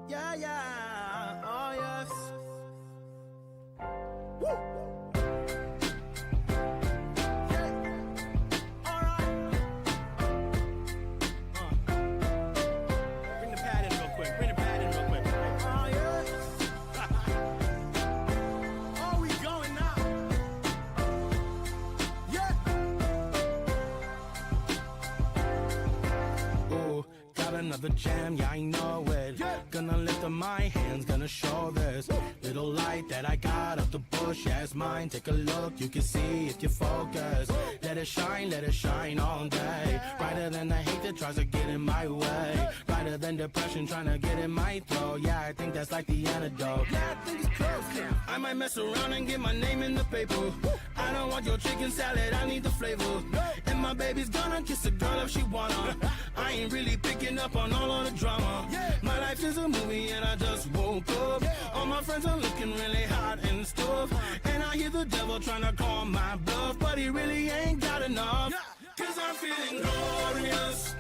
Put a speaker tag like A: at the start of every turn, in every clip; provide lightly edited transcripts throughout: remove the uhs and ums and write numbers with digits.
A: Yeah, yeah, oh yes. Woo. Yeah. All right. Bring the pad in real quick. Bring the pad in real quick. Oh yes. Oh, we going now. Yeah. Ooh, got another jam. Yeah, I know it. Yeah. Gonna lift up my hands, gonna show this little light that I got up the bush. Yeah, it's mine. Take a look, you can see if you focus. Let it shine all day. Brighter than the hate that tries to get in my way. Brighter than depression trying to get in my throat. Yeah, I think that's like the antidote. Yeah, I think it's close. I might mess around and get my name in the paper. I don't want your chicken salad, I need the flavor. And my baby's gonna kiss a girl if she wanna. I ain't really picking up on all of the drama. My life is a movie and I just woke up. All my friends are looking really hot and stuff. And I hear the devil trying to call my bluff, but he really ain't got enough. Cause I'm feeling glorious.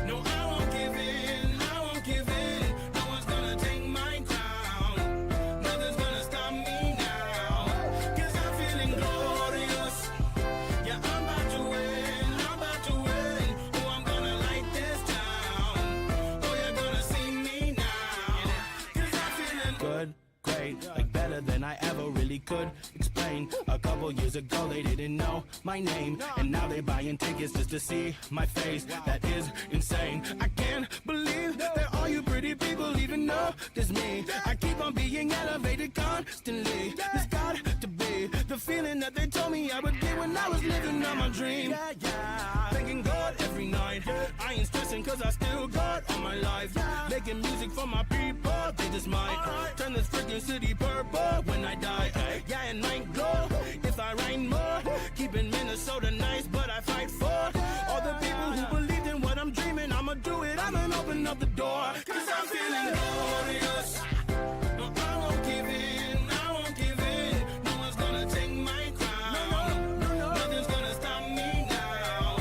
A: No, I won't give in, I won't give in. No one's gonna take my crown. Nothing's gonna stop me now. Cause I'm feeling glorious. Yeah, I'm about to win, I'm about to win. Oh, I'm gonna light this town. Oh, you're gonna see me now. Cause I'm feeling good, great, like better than I ever really could explain. A couple years ago they didn't know my name, and now they buying tickets just to see my face. That is insane. I can't believe that all you pretty people even know this me. I keep on being elevated constantly. It's got to be the feeling that they told me I would get when I was living on my dream. Yeah, yeah. Thanking God every night. I ain't stressing cause I still got all my life. Making music for my people, they just might turn this freaking city purple when I die. Yeah, and night glow if I rain more. Keeping Minnesota nice, but I fight for all the people who believed in what I'm dreaming. I'ma do it, I'ma open up the door. Cause I'm feeling glorious. No, I won't give in, I won't give in. No one's gonna take my crown. Nothing's gonna stop me now.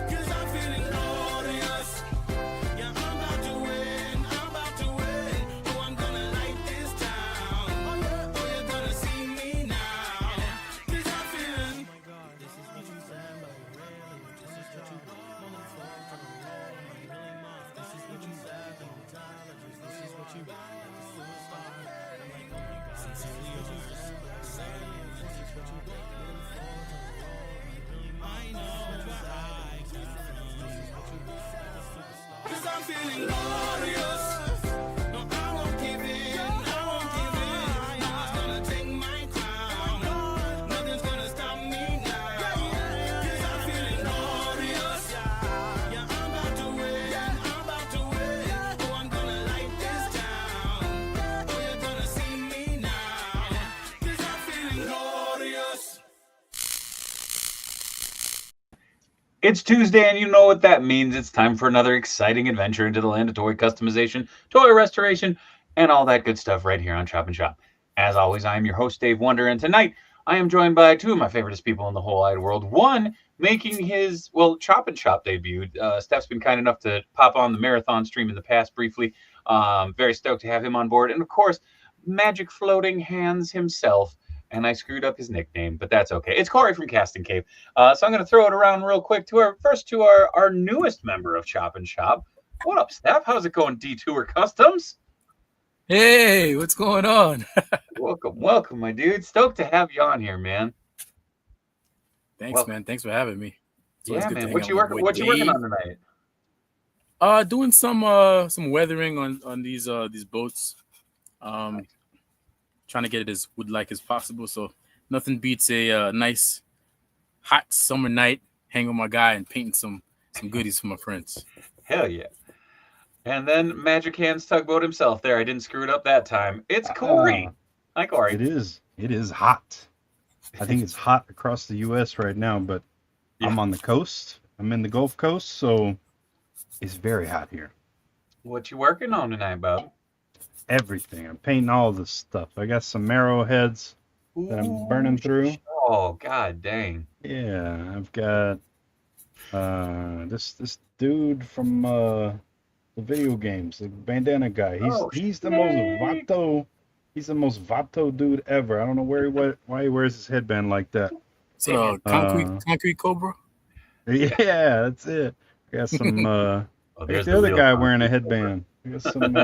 A: Cause I'm feeling glorious. Yeah, I'm about to win, I'm about to win. Oh, I'm gonna light this town. Oh, you're gonna see me now. Cause I'm feeling. Oh my God, this is what you said, but really, this is what you wanna fall from the wall. Really much. This is what you said, the intelligence. This is what you got, like a superstar. I'm like, oh my God, sincerely, what you said, but really, this is what you got. Really fall from the wall. Really much. I know where I got from. This is what you got, like a superstar. Cause I'm feeling glorious. No, I won't give in, I won't give in. No one's gonna take my crown. Nothing's gonna stop me now. Cause I'm feeling glorious. Yeah, I'm about to win, I'm about to win. Oh, I'm gonna light this town. Oh, you're gonna see me now. Cause I'm feeling glorious.
B: It's Tuesday, and you know what that means. It's time for another exciting adventure into the land of toy customization, toy restoration, and all that good stuff right here on Choppin' Shop. As always, I am your host, Dave Wonder, and tonight I am joined by two of my favoriteest people in the whole wide world. One making his, Choppin' Shop debut. Steph's been kind enough to pop on the marathon stream in the past briefly. Very stoked to have him on board. And of course, Magic Floating Hands himself. And I screwed up his nickname, but that's okay. It's Corey from Casting Cape. So I'm going to throw it around real quick to our newest member of Choppin' Shop. What up, Steph? How's it going, Dtour Customs?
C: Hey, what's going on?
B: welcome, my dude. Stoked to have you on here, man.
C: Thanks, man. Thanks for having me.
B: Yeah, man. What you working on tonight?
C: Doing some weathering on these boats. Trying to get it as wood-like as possible. So nothing beats a nice hot summer night, hanging with my guy and painting some goodies for my friends.
B: Hell yeah. And then Magic Hands Tugboat himself there. I didn't screw it up that time. It's Corey. Hi, Corey.
D: It is hot. I think it's hot across the U.S. right now, but yeah. I'm on the coast. I'm in the Gulf Coast, so it's very hot here.
B: What you working on tonight, bub?
D: Everything. I'm painting all this stuff. I got some arrowheads that I'm burning through.
B: Oh, god dang.
D: Yeah, I've got this dude from the video games, the bandana guy.
B: Oh,
D: He's the most
B: snake.
D: vato. He's the most vato dude ever. I don't know why he wears his headband like that.
C: So concrete cobra.
D: Yeah, that's it. I got some. I got
B: there's
D: the other
B: real
D: guy wearing a
B: concrete
D: headband. I got some.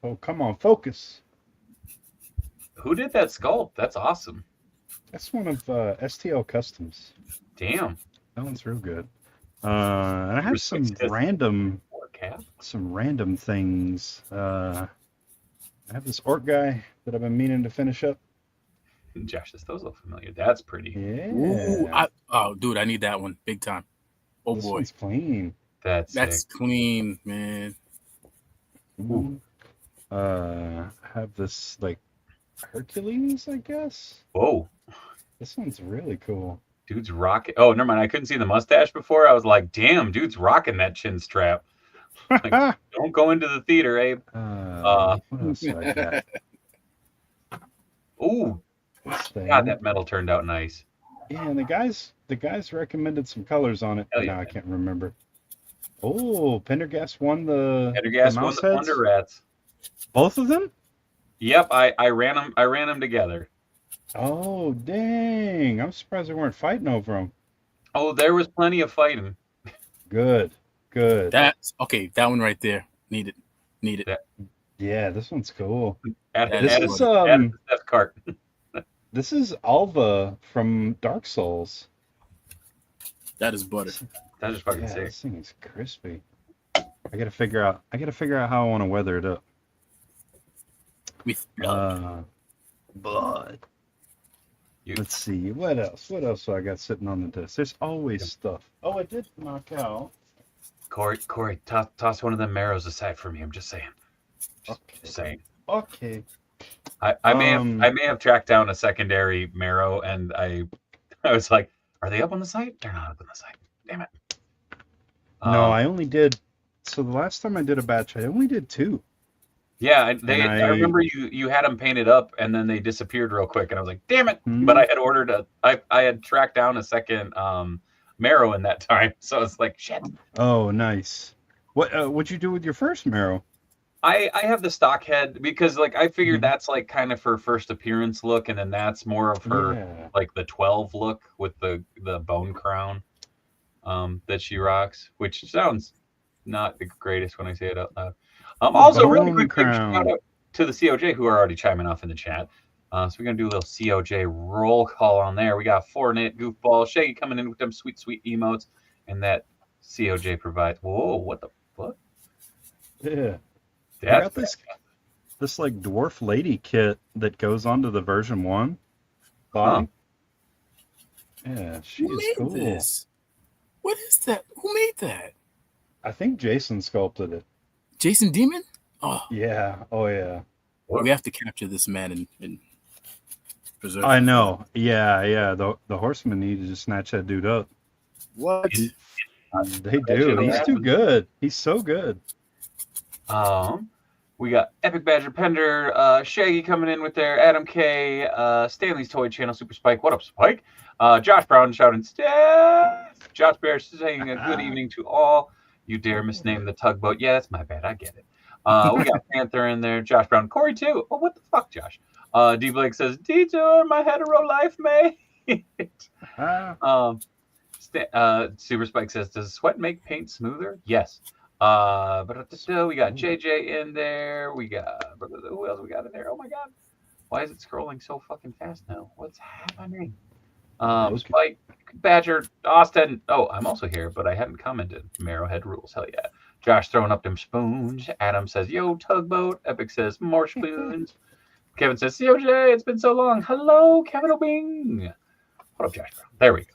D: Oh, come on, focus.
B: Who did that sculpt? That's awesome.
D: That's one of STL Customs.
B: Damn.
D: That one's real good. And I have some random things. I have this orc guy that I've been meaning to finish up.
B: Josh, those look familiar. That's pretty.
D: Yeah.
C: Ooh, dude, I need that one big time. Oh
D: this
C: boy,
D: one's clean.
B: That's sick.
C: clean, man.
D: Ooh. I have this like Hercules, I guess.
B: Whoa.
D: This one's really cool.
B: Dude's rocking. Oh, never mind. I couldn't see the mustache before. I was like, damn, dude's rocking that chin strap. Like, don't go into the theater, Abe.
D: What else do I got?
B: Ooh. God, that metal turned out nice.
D: Yeah, and the guys recommended some colors on it.
B: Hell
D: But
B: yeah.
D: now I can't remember. Oh, Pendergast won the
B: Pendergast won
D: mouse
B: the
D: heads?
B: Wonder Rats.
D: Both of them?
B: Yep, I ran them together.
D: Oh, dang. I'm surprised they weren't fighting over them.
B: Oh, there was plenty of fighting.
D: Good.
C: That's okay. That one right there. Need it.
D: Yeah, this one's cool.
C: This
B: Add
C: is,
B: to Steph's cart.
D: This is Alva from Dark Souls.
C: That is butter.
B: That's just fucking
D: Yeah,
B: sick.
D: this thing is crispy. I gotta figure out how I want to weather it up.
C: With blood.
D: Blood. Let's see. What else? What else do I got sitting on the desk? There's always stuff. Oh, I did knock out.
B: Corey, toss one of them marrows aside for me. I'm just saying. Just saying.
D: Okay.
B: I may have tracked down a secondary marrow, and I was like, are they up on the site? They're not up on the site. Damn it.
D: No, I only did. So the last time I did a batch, I only did 2.
B: Yeah, I remember you had them painted up, and then they disappeared real quick, and I was like, damn it!
D: Hmm.
B: But I had ordered I had tracked down a second marrow in that time, so it's like shit.
D: Oh, nice. What'd you do with your first marrow?
B: I have the stock head because like I figured that's like kind of her first appearance look, and then that's more of her like the 12 look with the bone crown that she rocks, which sounds not the greatest when I say it out loud. Also, really quick shout out to the COJ who are already chiming off in the chat. So we're gonna do a little COJ roll call on there. We got Fortnite, Goofball, Shaggy coming in with them sweet emotes, and that COJ provides. Whoa, what the fuck?
D: Yeah.
B: I
D: got this like dwarf lady kit that goes onto the version 1 body. Yeah, she's cool.
C: This? What is that? Who made that?
D: I think Jason sculpted it.
C: Jason Demon? Oh
D: yeah. Oh yeah.
C: We have to capture this man and preserve.
D: I know. Yeah. The horsemen need to just snatch that dude up.
C: What?
D: They do. He's too good. He's so good.
B: We got Epic Badger Pender, Shaggy coming in with their Adam K, Stanley's Toy Channel, Super Spike. What up, Spike? Josh Brown shouting, Steph! Josh Bear saying a good evening to all. You dare misname the tugboat. Yeah, that's my bad. I get it. We got Panther in there. Josh Brown. Corey, too. Oh, what the fuck, Josh? D. Blake says, Dtour, my hetero life, mate. Super Spike says, does sweat make paint smoother? Yes. But we got JJ in there. We got who else we got in there? Oh my god, why is it scrolling so fucking fast now? What's happening? Spike, Badger, Austin. Oh, I'm also here, but I haven't commented. Marrowhead rules. Hell yeah. Josh throwing up them spoons. Adam says, yo, tugboat. Epic says, more spoons. Kevin says, COJ, it's been so long. Hello, Kevin O'Bing. What up, Josh Brown? There we go.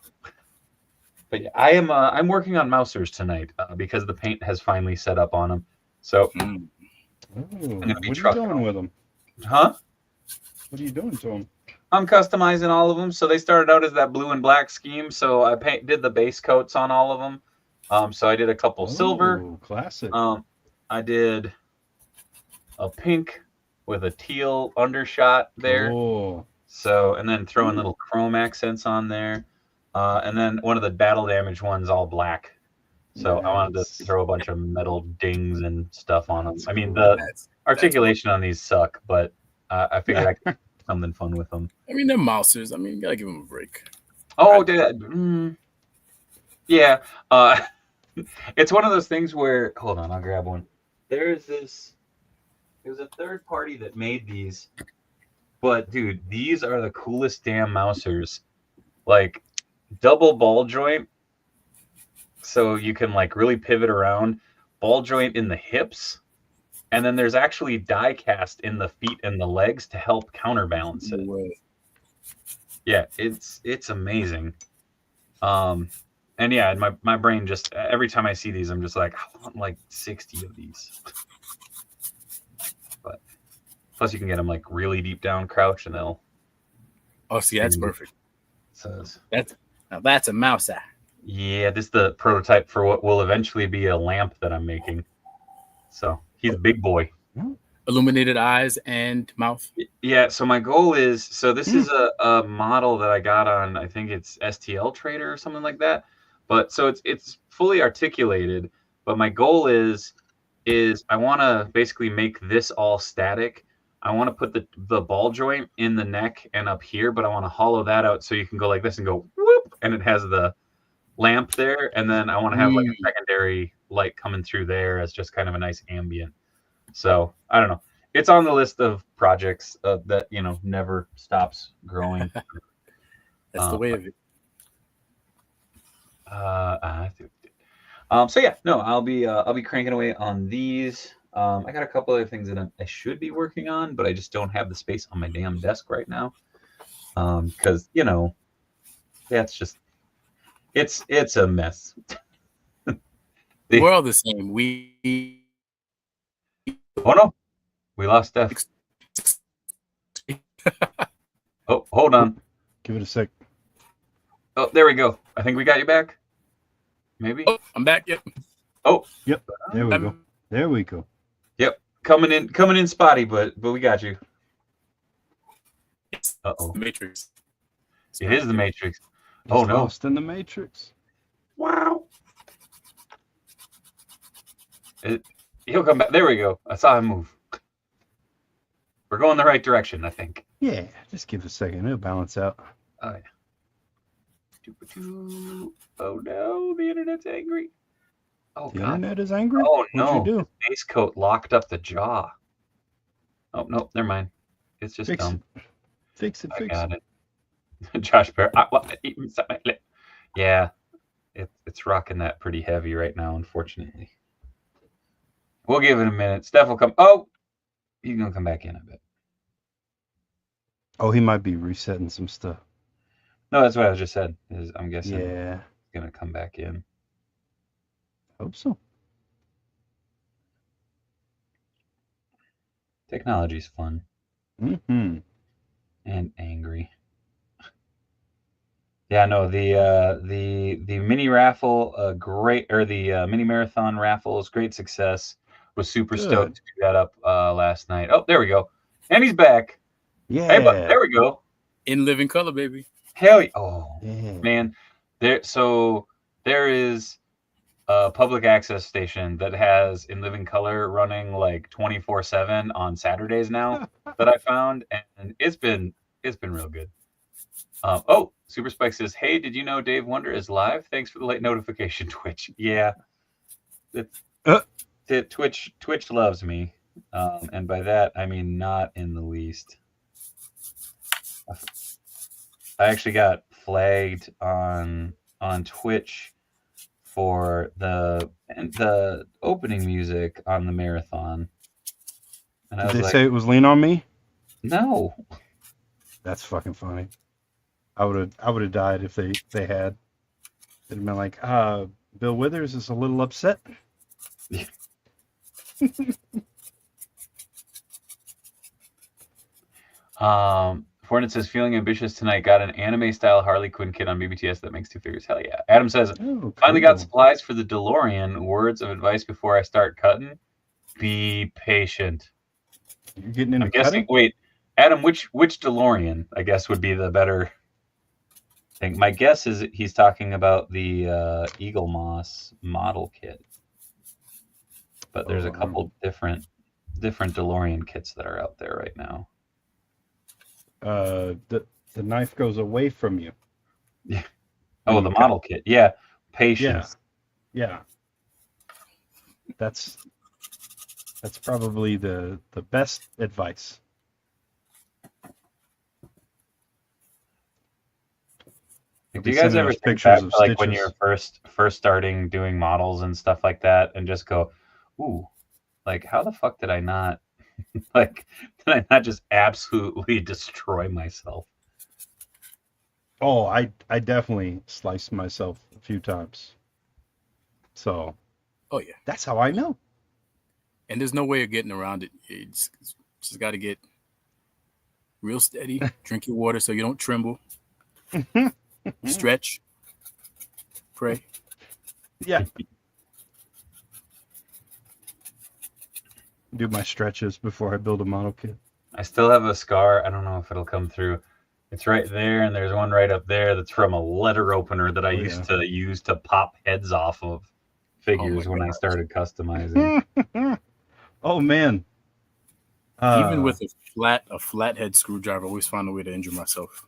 B: But yeah, I'm working on mousers tonight because the paint has finally set up on them. So I'm gonna be
D: what are you doing with them?
B: Huh?
D: What are you doing to them?
B: I'm customizing all of them. So they started out as that blue and black scheme. So I did the base coats on all of them. So I did a couple silver.
D: Classic.
B: I did a pink with a teal undershot there.
D: Cool.
B: So and then throwing little chrome accents on there. And then one of the battle damage ones all black. So I wanted
D: Nice.
B: to throw a bunch of metal dings and stuff on them. I mean, the
C: That's
B: articulation on these suck, but I figured I could do something fun with them.
C: I mean, they're mousers. I mean, you gotta give them a break.
B: Oh, yeah. It's one of those things where, hold on, I'll grab one. There's a third party that made these, but dude, these are the coolest damn mousers. Like double ball joint, so you can like really pivot around. Ball joint in the hips, and then there's actually die cast in the feet and the legs to help counterbalance it.
C: No way.
B: Yeah, it's amazing. And yeah, my brain just every time I see these, I'm just like, I want like 60 of these. But plus, you can get them like really deep down crouch, and they'll.
C: Oh, see, that's perfect.
B: Says
C: That's a mouse eye.
B: yeah, this is the prototype for what will eventually be a lamp that I'm making. So he's a big boy.
C: Illuminated eyes and mouth.
B: Yeah, so my goal is this is a model that I got on, I think it's STL Trader or something like that. But so it's fully articulated, but my goal is I want to basically make this all static. I want to put the ball joint in the neck and up here, but I want to hollow that out so you can go like this and go whoop, and it has the lamp there, and then I want to have like a secondary light coming through there as just kind of a nice ambient. So I don't know. It's on the list of projects that never stops growing.
C: That's the way of it.
B: So yeah, no, I'll be cranking away on these. I got a couple other things that I should be working on, but I just don't have the space on my damn desk right now. Because that's just it's a mess.
C: We're all the same.
B: Oh no, we lost Steph. Oh, hold on.
D: Give it a sec.
B: Oh, there we go. I think we got you back. Maybe.
C: Oh, I'm back. Yep.
B: Oh,
D: Yep. There we go. There we go.
B: Yep. Coming in spotty, but we got you. Uh-oh.
C: The Matrix.
B: It is the Matrix.
D: He's
B: Oh no.
D: Lost in the Matrix.
B: Wow. He'll come back. There we go. I saw him move. We're going the right direction, I think.
D: Yeah, just give it a second. It'll balance out.
B: Oh yeah. Oh no, the internet's angry. Oh
D: The
B: god.
D: internet is angry?
B: Oh no.
D: What'd you do?
B: Base coat locked up the jaw. Oh no, never mind. It's just
D: Fix
B: dumb.
D: it. Fix it.
B: I
D: Fix
B: got
D: it.
B: it. Josh Bear. Yeah, it's rocking that pretty heavy right now, unfortunately. We'll give it a minute. Steph will come. Oh, he's gonna come back in, I bet.
D: Oh, he might be resetting some stuff.
B: No, that's what I just said. I'm guessing
D: Yeah.
B: he's gonna come back in.
D: Hope so.
B: Technology's fun
D: Mm-hmm.
B: and angry. Yeah, no, the mini raffle, the mini marathon raffle is great success. Was super
D: Good.
B: stoked to do that up last night. Oh, there we go, and he's back.
D: Yeah.
B: Hey, but there we go.
C: In living color, baby.
B: Hell yeah. Oh
D: Yeah.
B: man, there is a public access station that has In Living Color running like 24/7 on Saturdays now that I found, and it's been real good. Oh, Super Spike says, "Hey, did you know Dave Wonder is live? Thanks for the late notification, Twitch." Yeah, Twitch loves me, and by that I mean not in the least. I actually got flagged on Twitch for the opening music on the marathon, and I
D: Did
B: was
D: they
B: like,
D: say it was Lean on Me?
B: "No."
D: That's fucking funny. I would have died if they had. They'd have been like, Bill Withers is a little upset.
B: Fortnite says, "Feeling ambitious tonight. Got an anime style Harley Quinn kit on BBTS that makes two figures. Hell yeah." Adam says,
D: Oh,
B: "Finally got
D: cool.
B: supplies for the DeLorean. Words of advice before I start cutting: be patient."
D: You're getting into
B: I'm guessing.
D: cutting?
B: Wait, Adam, which DeLorean? I guess would be the better. think my guess is he's talking about the Eagle Moss model kit, but there's a couple different DeLorean kits that are out there right now.
D: The knife goes away from you.
B: Yeah. Oh, the model kit. Yeah. Patience.
D: Yeah. That's probably the best advice.
B: Do you guys ever think back to like when you're first starting doing models and stuff like that, and just go, "Ooh, like how the fuck did I not like did I not just absolutely destroy myself?"
D: Oh, I definitely sliced myself a few times. So,
C: oh yeah,
D: that's how I know.
C: And there's no way of getting around it. You just got to get real steady. Drink your water so you don't tremble. Stretch. Pray.
D: Yeah. Do my stretches before I build a model kit.
B: I still have a scar. I don't know if it'll come through. It's right there, and there's one right up there that's from a letter opener that I used to use to pop heads off of figures when I started customizing.
D: Oh man!
C: Even with a flathead screwdriver, I always found a way to injure myself.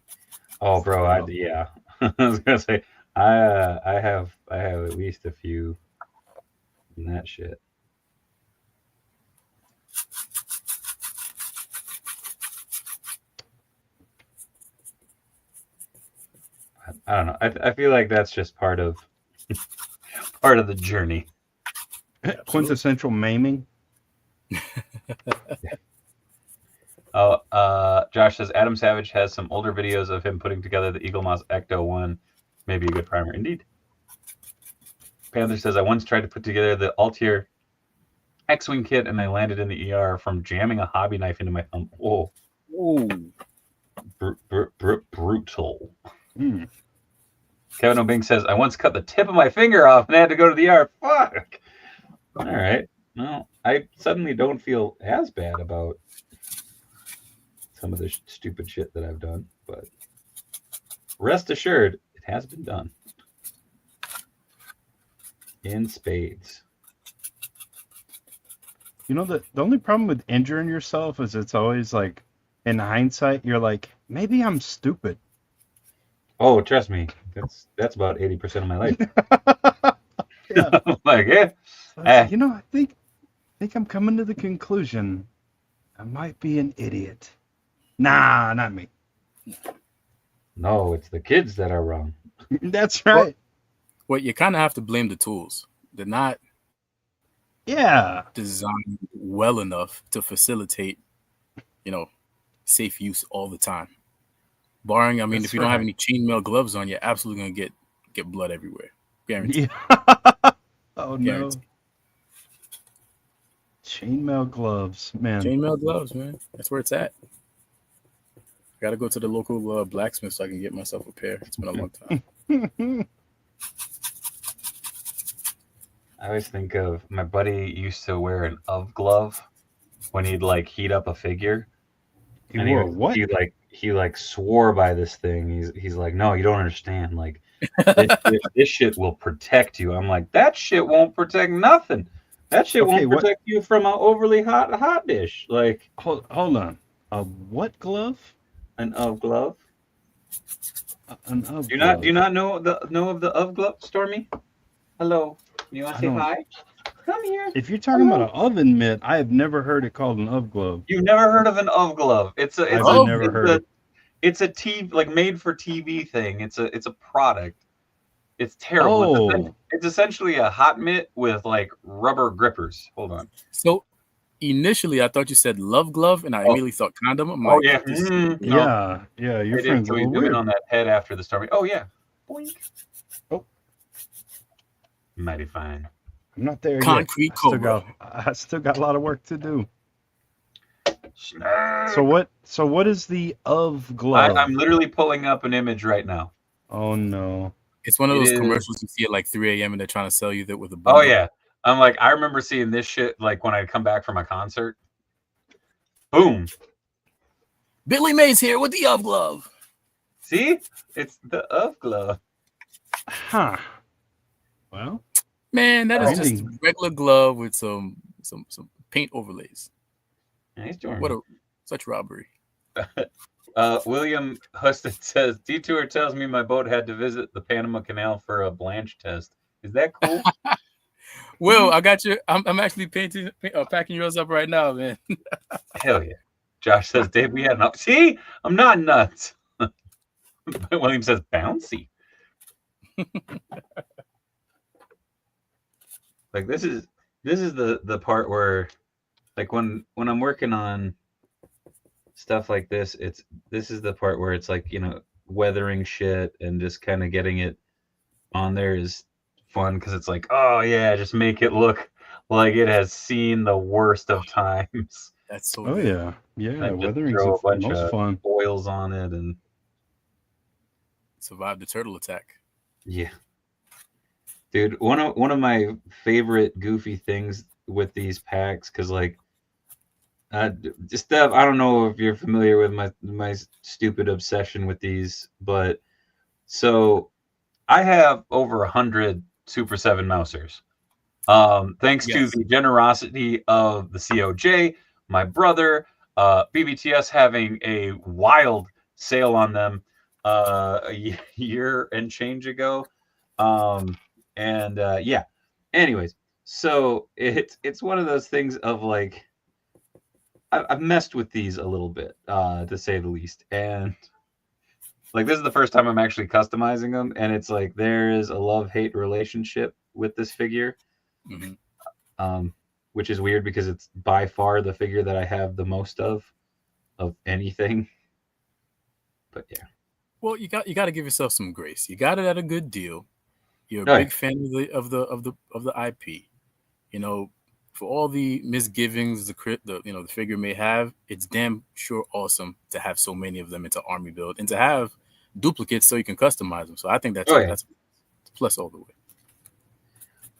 B: Oh, bro, yeah. I was gonna say I have at least a few in that shit. I don't know. I feel like that's just part of the journey.
D: Quintessential maiming.
B: Josh says Adam Savage has some older videos of him putting together the Eagle Moss Ecto 1. Maybe a good primer. Indeed. Panther says, I once tried to put together the Altier X-Wing kit and I landed in the ER from jamming a hobby knife into my thumb. Whoa. Brutal. Kevin O'Bing says, I once cut the tip of my finger off and had to go to the ER. Fuck. All right. Well, I suddenly don't feel as bad about some of the stupid shit that I've done, but rest assured, it has been done. In spades.
D: You know, the only problem with injuring yourself is it's always like, in hindsight, you're like, maybe I'm stupid.
B: Oh, trust me, that's about 80% of my life. Yeah. Like, yeah.
D: You know, I think I'm coming to the conclusion I might be an idiot. Nah, not me.
B: No, it's the kids that are wrong.
D: That's right.
C: Well, you kind of have to blame the tools. They're not designed well enough to facilitate, safe use all the time. Barring, if you don't have any chainmail gloves on, you're absolutely going to get blood everywhere. Guaranteed.
D: Yeah. Oh,
C: Guaranteed.
D: No. Chainmail gloves, man.
C: Chainmail gloves, man. That's where it's at. I got to go to the local blacksmith so I can get myself a pair. It's been a long time.
B: I always think of my buddy used to wear an of glove when he'd like heat up a figure.
D: He wore what?
B: He swore by this thing. He's like, no, you don't understand. Like this shit will protect you. I'm like, that shit won't protect nothing. That shit won't protect you from an overly hot dish. Like,
D: hold on. A what glove?
B: An of glove.
D: An of.
B: Do you not know of the of glove, Stormy? Hello. You want to say hi? Come here.
D: If you're talking about an oven mitt, I have never heard it called an of glove.
B: You've never heard of an of glove? It's a TV, like made for TV thing. It's a product. It's terrible.
D: Oh.
B: It's essentially a hot mitt with like rubber grippers. Hold on.
C: So initially, I thought you said love glove, and I immediately thought condom. I'm like,
D: yeah. Your friend's
B: we do it on that head after the story. Oh yeah. Boink.
D: Oh.
B: Mighty fine.
D: I'm not there
C: Concrete
D: yet. I still got a lot of work to do. So what is the of glove?
B: I'm literally pulling up an image right now.
D: Oh no.
C: It's one of those commercials you see at like 3 a.m. and they're trying to sell you that with a bundle.
B: Oh yeah. I'm like, I remember seeing this shit like when I come back from a concert. Boom.
C: Billy Mays here with the of glove.
B: See, it's the Of glove.
D: Huh. Well,
C: Man, that is just
D: Branding.
C: a regular glove with some paint overlays.
B: Nice, Jordan.
C: What a such robbery.
B: William Huston says, Dtour tells me my boat had to visit the Panama Canal for a blanch test. Is that cool?
C: Will, I got you. I'm actually packing yours up right now, man.
B: Hell yeah. Josh says, Dave, we had enough. See, I'm not nuts. William says, bouncy. Like this is the part where, like when I'm working on stuff like this is the part where it's like, you know, weathering shit and just kind of getting it on there is fun because it's like, oh yeah, just make it look like it has seen the worst of times.
C: That's so
D: oh
C: good.
D: yeah, yeah.
B: Like, just
D: Weathering's
B: throw a
D: the
B: bunch
D: most
B: of
D: fun.
B: oils on it and
C: Survived the turtle attack.
B: yeah. Dude, one of my favorite goofy things with these packs, because like Steph, I don't know if you're familiar with my stupid obsession with these, but so I have over 100 Super 7 Mousers. Thanks to
C: Yes.
B: the generosity of the COJ, my brother, BBTS having a wild sale on them a year and change ago. Yeah. Anyways, so it's one of those things of like I've messed with these a little bit, to say the least, and like this is the first time I'm actually customizing them, and it's like there is a love-hate relationship with this figure, which is weird because it's by far the figure that I have the most of anything. But yeah.
C: Well, you got to give yourself some grace. You got it at a good deal. You're a
B: Oh,
C: big
B: yeah.
C: fan of the IP. You know, for all the misgivings the figure may have, it's damn sure awesome to have so many of them into army build and to have duplicates so you can customize them. So I think that's that's a plus all the way.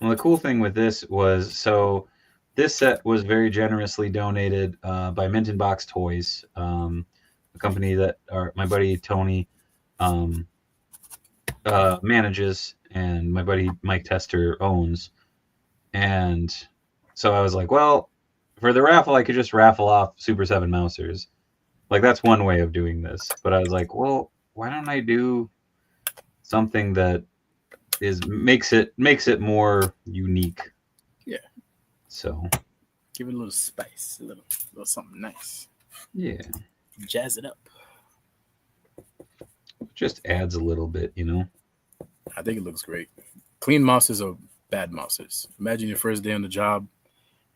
B: Well, the cool thing with this was, so this set was very generously donated by Mint Box Toys, a company that my buddy Tony manages and my buddy Mike Tester owns. And so I was like, well, for the raffle, I could just raffle off Super 7 Mousers. Like, that's one way of doing this. But I was like, well, why don't I do something that makes it more unique?
C: Yeah.
B: So
C: give it a little spice, a little something nice.
B: Yeah.
C: Jazz it up.
B: Just adds a little bit, you know.
C: I think it looks great. Clean mouses are bad mouses. Imagine your first day on the job.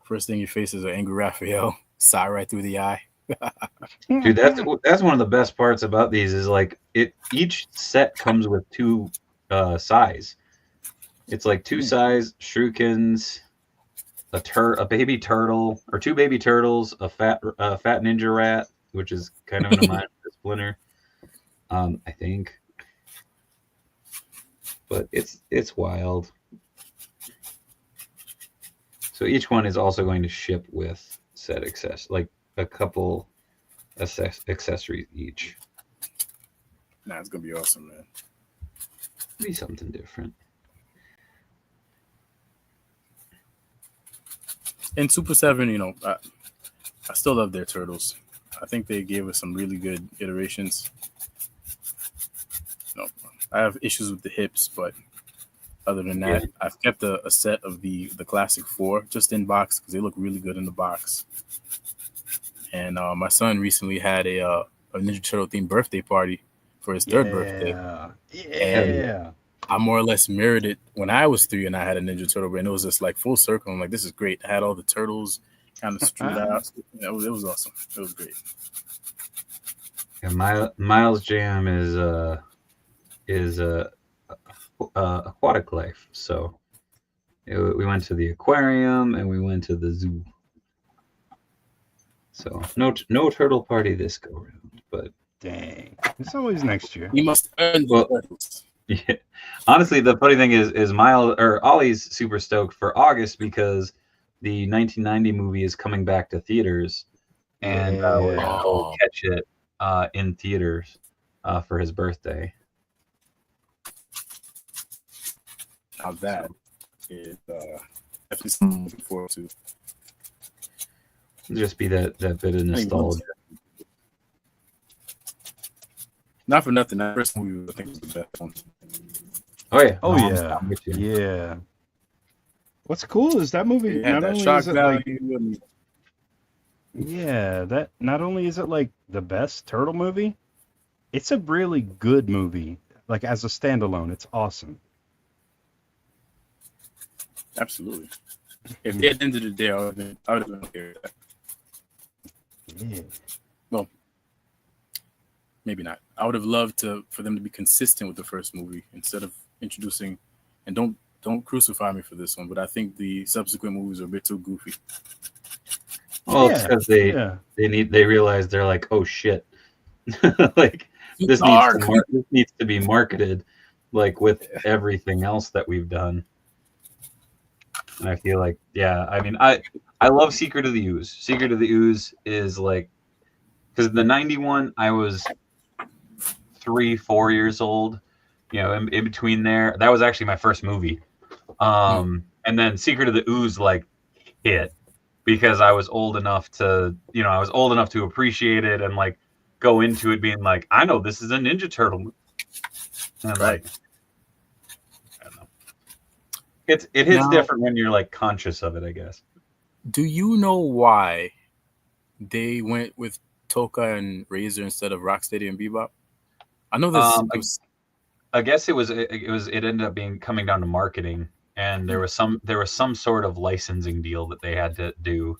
C: First thing you face is an angry Raphael. Sigh right through the eye.
B: Dude, that's one of the best parts about these is like each set comes with two size. It's like two size shurikens, a baby turtle, or two baby turtles, a fat ninja rat, which is kind of an homage to Splinter, I think. But it's wild. So each one is also going to ship with set access, like a couple accessories each.
C: Nah, it's gonna be awesome, man.
B: Be something different.
C: In Super 7, you know, I still love their turtles. I think they gave us some really good iterations. No, I have issues with the hips, but other than that, yeah. I've kept a set of the classic 4 just in box because they look really good in the box. And my son recently had a Ninja Turtle themed birthday party for his third birthday.
D: Yeah.
C: I more or less mirrored it when I was 3 and I had a Ninja Turtle, and it was just like full circle. I'm like, this is great. I had all the turtles kind of strewed out. It was awesome. It was great.
B: Yeah, Miles' jam is aquatic life. So we went to the aquarium and we went to the zoo. So no turtle party this go around, but
D: dang, it's always next year.
C: You must earn the turtles.
B: Yeah. Honestly, the funny thing is Miles or Ollie's super stoked for August because the 1990 movie is coming back to theaters, and we're gonna go catch it in theaters. for his birthday.
C: Now that is definitely something I'm looking forward to.
B: Just be that bit of nostalgia.
C: Not for nothing, that first movie I think was the best one.
B: Oh yeah.
D: Oh
B: No,
D: yeah,
B: I'm with you.
D: yeah. What's cool is that movie.
C: It had
D: Not
C: that
D: only
C: shock
D: is it like,
C: value. And
D: yeah, that not only is it like the best turtle movie, it's a really good movie. Like as a standalone, it's awesome.
C: absolutely. If at the end of the day, I would have been okay with that.
D: Yeah.
C: Well, maybe not. I would have loved for them to be consistent with the first movie instead of introducing. And don't crucify me for this one, but I think the subsequent movies are a bit too goofy.
B: Well,
D: Yeah,
B: it's because
D: yeah.
B: they realize they're like, oh shit, like
C: Too
B: this
C: dark.
B: needs to be marketed like with everything else that we've done. And I feel like, yeah, I mean, I love Secret of the Ooze. Secret of the Ooze is like, because the 91, I was 3-4 years old, you know, in between there. That was actually my first movie. And then Secret of the Ooze like hit because I was old enough to, you know, appreciate it and like go into it being like, I know this is a Ninja Turtle movie. And like, I don't know. It hits
C: Now,
B: different when you're like conscious of it, I guess.
C: do you know why they went with Toka and Razor instead of Rocksteady and Bebop? I know this.
B: I guess it ended up being coming down to marketing, and there was some sort of licensing deal that they had to do,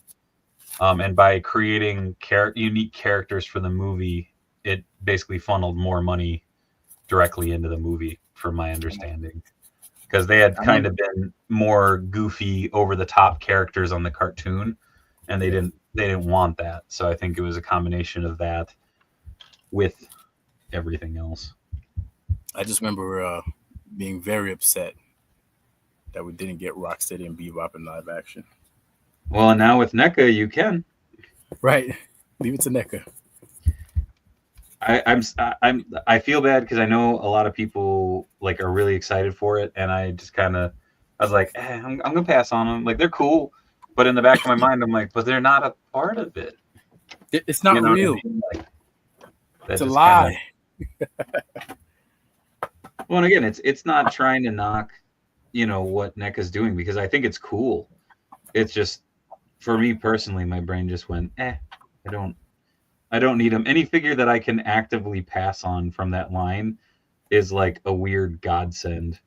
B: and by creating unique characters for the movie, it basically funneled more money directly into the movie, from my understanding, because they had kind of been more goofy, over the top characters on the cartoon, and they didn't want that. So I think it was a combination of that with everything else.
C: I just remember being very upset that we didn't get Rocksteady and Bebop in live action.
B: Well, and now with NECA, you can.
C: Right, leave it to NECA.
B: I feel bad because I know a lot of people like are really excited for it, and I just kind of I was like, I'm gonna pass on them. Like they're cool, but in the back of my mind, I'm like, but they're not a part of it.
C: It's not real.
B: I mean? Like,
C: it's a lie.
B: Well, and again, it's not trying to knock, you know, what NECA's doing, because I think it's cool. It's just, for me personally, my brain just went, I don't need them. Any figure that I can actively pass on from that line is like a weird godsend.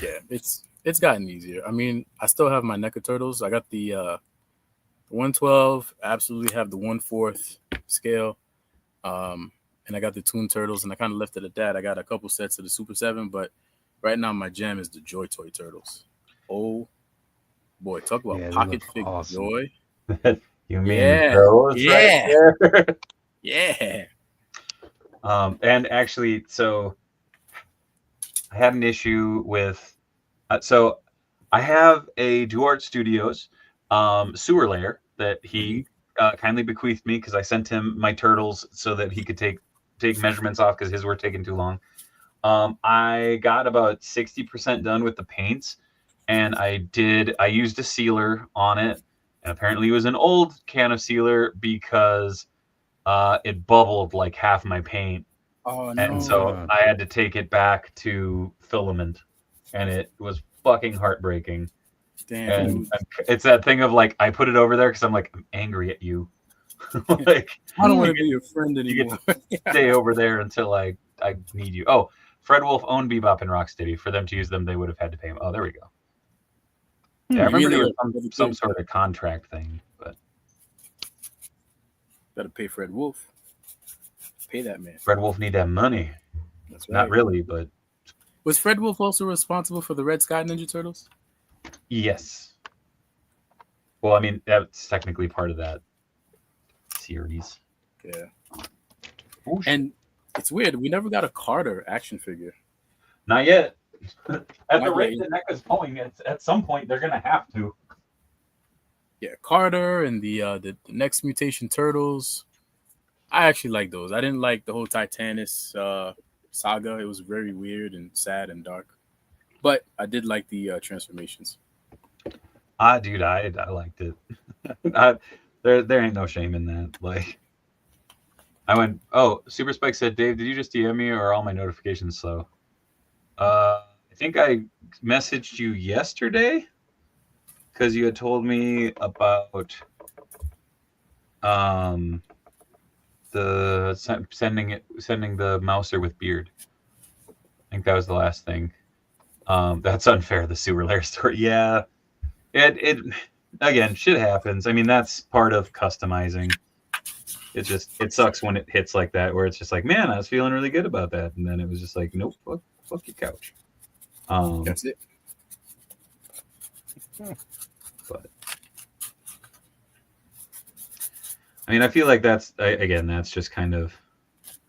C: Yeah, it's gotten easier. I mean, I still have my NECA Turtles. I got the 112. I absolutely have the 1/4 scale. And I got the Toon Turtles, and I kind of left it at that. I got a couple sets of the Super 7, but right now my jam is the Joy Toy Turtles. Oh, boy, talk about pocket figure awesome. Joy.
B: You mean those?
C: Yeah.
B: Right there?
C: Yeah.
B: And actually, so I had an issue with, so I have a Duart Studios sewer layer that he kindly bequeathed me, because I sent him my turtles so that he could take measurements off, because his were taking too long. I got about 60% done with the paints, and I used a sealer on it, and apparently it was an old can of sealer, because it bubbled like half my paint.
C: Oh, no.
B: And so I had to take it back to filament, and it was fucking heartbreaking.
C: Damn.
B: And it's that thing of like, I put it over there because I'm like, I'm angry at you. Like,
C: I don't want to be your friend anymore.
B: You get to stay over there until I need you. Oh, Fred Wolf owned Bebop and Rocksteady. For them to use them, they would have had to pay him. Oh, there we go. Yeah, I remember there was some sort of contract thing, but
C: gotta pay Fred Wolf. Pay that man.
B: Fred Wolf need that money.
C: That's right.
B: Not really, but
C: was Fred Wolf also responsible for the Red Sky Ninja Turtles?
B: Yes. Well, I mean, that's technically part of that series.
C: Yeah.
B: Oh,
C: and it's weird. We never got a Carter action figure.
B: Not yet. At the rate that NECA's going, at some point they're gonna have to.
C: Yeah, Carter and the Next Mutation Turtles. I actually like those. I didn't like the whole Titanus saga. It was very weird and sad and dark. But I did like the transformations.
B: Dude, I liked it. There ain't no shame in that. Like, I went. Oh, Super Spike said, Dave, did you just DM me or are all my notifications slow? I think I messaged you yesterday because you had told me about the sending the mouser with beard. I think that was the last thing. That's unfair. The sewer lair story. Yeah, it again, shit happens. I mean, that's part of customizing. It sucks when it hits like that, where it's just like, man, I was feeling really good about that, and then it was just like, nope, fuck your couch.
C: That's it.
B: But I mean, I feel like that's just kind of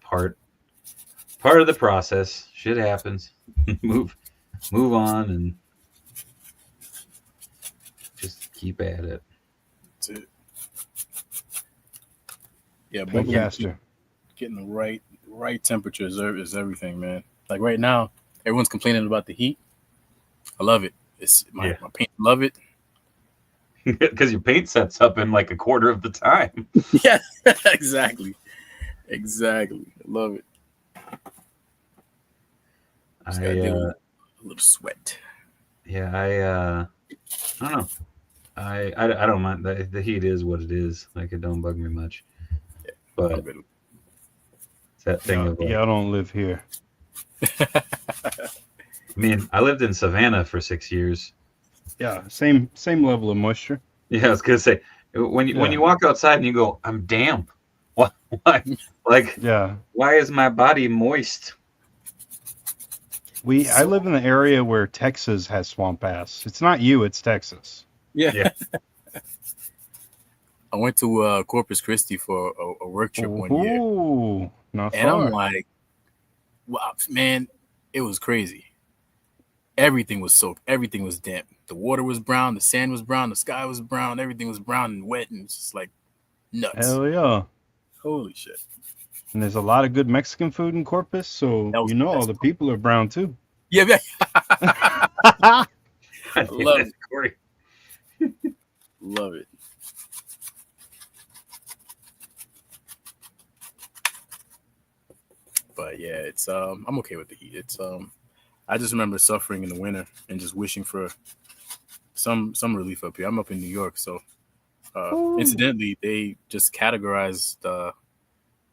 B: part of the process. Shit happens. move on and just keep at it.
C: That's it. Yeah,
D: But Caster.
C: Getting the right temperature is everything, man. Like right now, everyone's complaining about the heat. I love it. It's my paint. Love it.
B: Because your paint sets up in like a quarter of the time.
C: Yeah, exactly. I love it. Just gotta do a little sweat.
B: Yeah, I don't know. I don't mind. The heat is what it is. Like, it don't bug me much. But it's that thing of like,
D: I don't live here.
B: I mean, I lived in Savannah for 6 years.
D: Yeah, same level of moisture.
B: Yeah, I was gonna say when you walk outside and you go, I'm damp. Why? Like,
D: yeah.
B: Why is my body moist?
D: I live in the area where Texas has swamp ass. It's not you, it's Texas.
C: Yeah. I went to Corpus Christi for a work trip one year.
D: Ooh, not
C: and
D: far.
C: I'm like, wow, man, it was crazy. Everything was soaked. Everything was damp. The water was brown. The sand was brown. The sky was brown. Everything was brown and wet. And it's just like nuts.
D: Hell yeah.
C: Holy shit.
D: And there's a lot of good Mexican food in Corpus, so all the people are brown too.
C: Yeah.
B: I
C: love it, Corey. Love it. But yeah, it's I'm okay with the heat. It's I just remember suffering in the winter and just wishing for some relief up here. I'm up in New York, so incidentally, they just categorized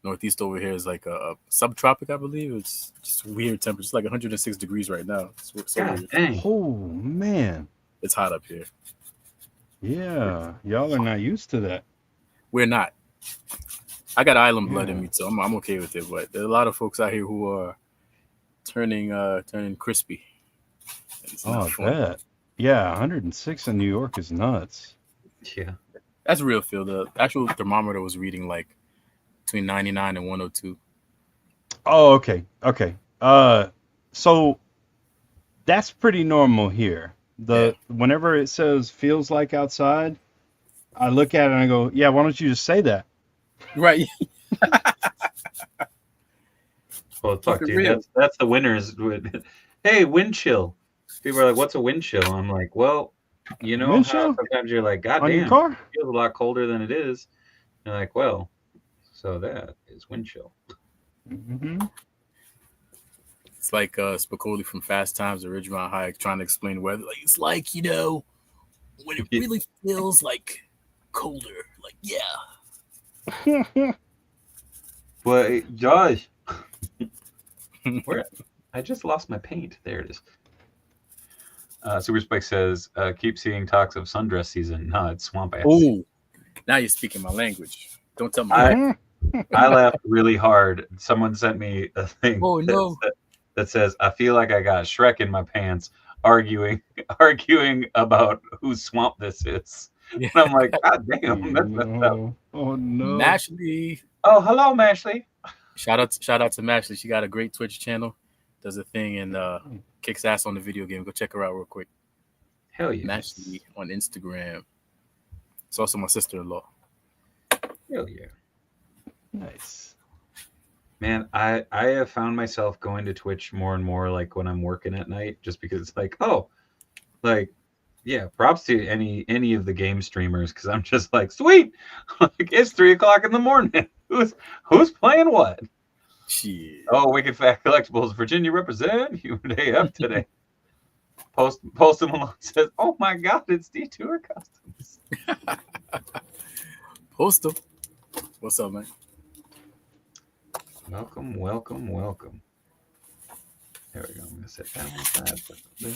C: Northeast over here as like a subtropic, I believe. It's just weird temperature. It's like 106 degrees right now. It's so weird.
B: Dang.
D: Oh man,
C: it's hot up here.
D: Yeah, y'all are not used to that.
C: We're not. I got island blood in me, so I'm okay with it. But there are a lot of folks out here who are turning crispy.
D: Oh, that. Yeah, 106 in New York is nuts.
B: Yeah,
C: that's real feel. The actual thermometer was reading like between 99 and 102.
D: Oh, okay. So that's pretty normal here. Whenever it says feels like outside, I look at it and I go, yeah, why don't you just say that?
C: Right.
B: Well, fuck, dude. That's the winners. Hey, wind chill. People are like, what's a wind chill? I'm like, well, you know how sometimes you're like, God damn, it feels a lot colder than it is. You're like, well, so that is wind chill.
D: Mm-hmm.
C: It's like Spicoli from Fast Times at Ridgemont High trying to explain weather. Like, it's like, you know, when it really feels like colder. Like, yeah.
B: Well, it does. Where? I just lost my paint. There it is. Super Spike says, keep seeing talks of sundress season. No, it's swamp ass.
C: Oh, now you're speaking my language. Don't tell me.
B: I laughed really hard. Someone sent me a thing that says, I feel like I got Shrek in my pants arguing about whose swamp this is. Yeah. And I'm like, God damn, that's messed up.
D: Oh no.
C: Mashley.
B: Oh, hello, Mashley.
C: Shout out to Mashley. She got a great Twitch channel, does a thing, and kicks ass on the video game. Go check her out real quick.
B: Hell yeah.
C: Mashley on Instagram. It's also my sister-in-law.
B: Hell yeah.
D: Nice.
B: Man, I have found myself going to Twitch more and more, like when I'm working at night, just because it's like, oh, like, yeah, props to any of the game streamers, because I'm just like, sweet, like it's 3 o'clock in the morning. Who's playing what?
C: Shit.
B: Oh, Wicked Fat Collectibles, Virginia represent you day up today. Post Malone says, "Oh my God, it's Dtour Customs."
C: Postal, what's up, man?
B: Welcome, welcome, welcome. There we go. I'm gonna sit down with that for a bit.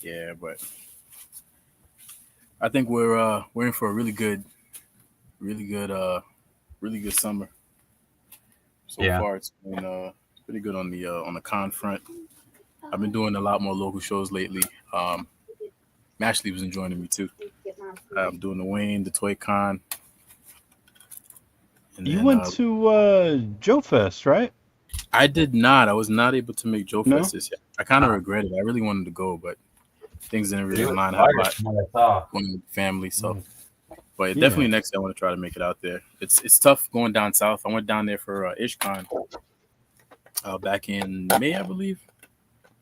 C: Yeah, but I think we're in for a really good summer. So far, it's been pretty good on the con front. I've been doing a lot more local shows lately. Ashley was joining me too. I'm doing the Wayne, the Toy Con. And
D: You
C: then,
D: went to Joe Fest, right?
C: I did not. I was not able to make Joe
D: No?
C: Fest this year. I kind of regret it. I really wanted to go, but things didn't really line up. Going with family, so. But definitely next year I want to try to make it out there. It's tough going down south. I went down there for IshCon back in May, I believe.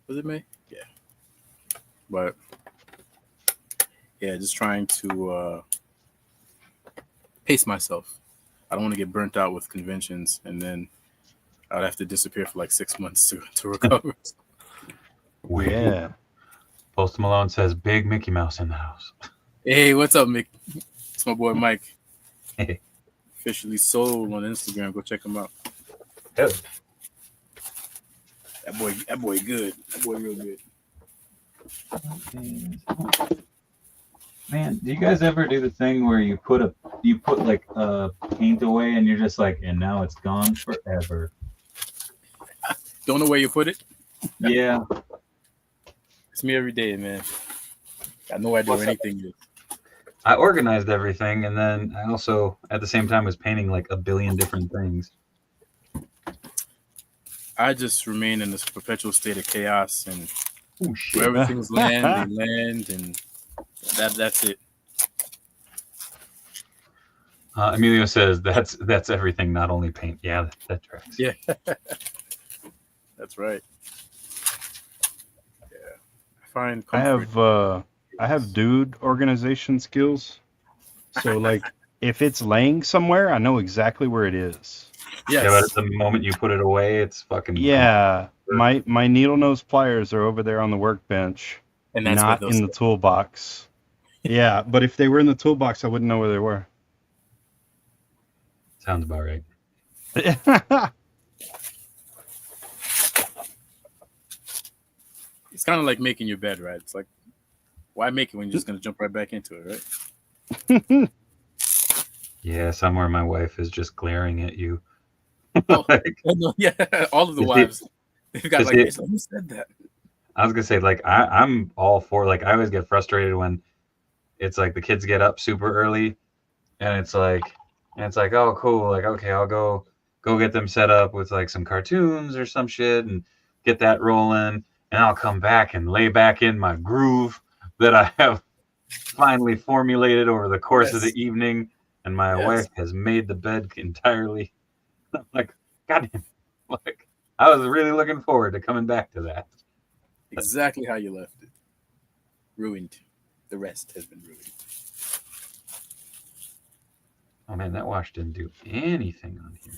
C: Was it May? Yeah. But yeah, just trying to pace myself. I don't want to get burnt out with conventions, and then I'd have to disappear for like 6 months to recover.
D: Yeah.
B: Post Malone says, "Big Mickey Mouse in the house."
C: Hey, what's up, Mick? It's my boy Mike.
B: Hey.
C: Officially sold on Instagram. Go check him out.
B: Hey.
C: That boy good. That boy real good.
B: Man, do you guys ever do the thing where you put like paint away and you're just like, and now it's gone forever?
C: Don't know where you put it?
B: Yeah.
C: It's me every day, man. Got no idea where anything is.
B: I organized everything, and then I also, at the same time, was painting like a billion different things.
C: I just remain in this perpetual state of chaos, and
B: Oh shit!
C: wherever things land, they land, and that's it.
B: Emilio says that's everything, not only paint. Yeah, that tracks.
C: Yeah, that's right. Yeah, I find comfort.
D: I have dude organization skills. So like if it's laying somewhere, I know exactly where it is.
C: Yes.
B: Yeah, but at the moment you put it away, it's fucking
D: Yeah. My needle nose pliers are over there on the workbench,
C: and that's
D: not in the toolbox. Yeah, but if they were in the toolbox, I wouldn't know where they were.
B: Sounds about right.
C: It's kind of like making your bed, right? It's like, why make it when you're just going to jump right back into it, right?
B: Yeah, somewhere my wife is just glaring at you.
C: Oh, yeah, all of the wives. They've got like, who said that?
B: I was going to say, like, I'm all for, like, I always get frustrated when it's like the kids get up super early and it's like, oh, cool. Like, okay, I'll go get them set up with like some cartoons or some shit and get that rolling. And I'll come back and lay back in my groove that I have finally formulated over the course of the evening. And my wife has made the bed entirely. I'm like, goddamn. Like, I was really looking forward to coming back to that.
C: Exactly how you left it. Ruined. The rest has been ruined.
B: Oh man, that wash didn't do anything on here.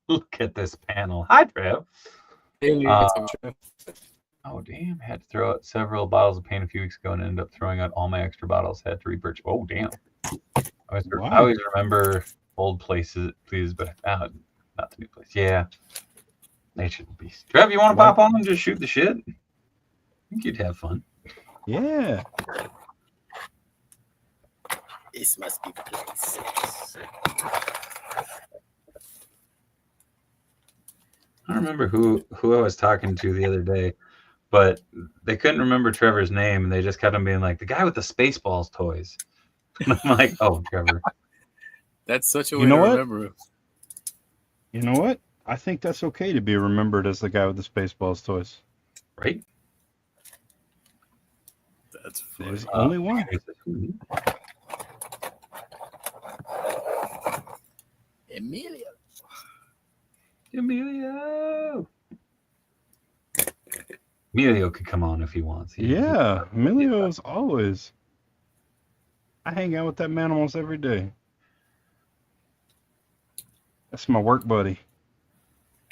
B: Look at this panel. Hi, Trev. Oh, damn. Had to throw out several bottles of paint a few weeks ago and ended up throwing out all my extra bottles. Had to repurchase. Oh, damn. I always remember old places, but not the new place. Yeah. They shouldn't be. Trev, you want to pop on and just shoot the shit? I think you'd have fun.
D: Yeah.
C: This must be the place.
B: I don't remember who I was talking to the other day, but they couldn't remember Trevor's name, and they just kept on being like, the guy with the Spaceballs toys. And I'm like, oh, Trevor.
C: That's such a way to remember it.
D: You know what? I think that's okay to be remembered as the guy with the Spaceballs toys.
B: Right?
C: That's funny.
D: There's only one.
C: Emilio.
B: Emilio. Emilio could come on if he wants.
D: Yeah, Emilio is always. I hang out with that man almost every day. That's my work buddy.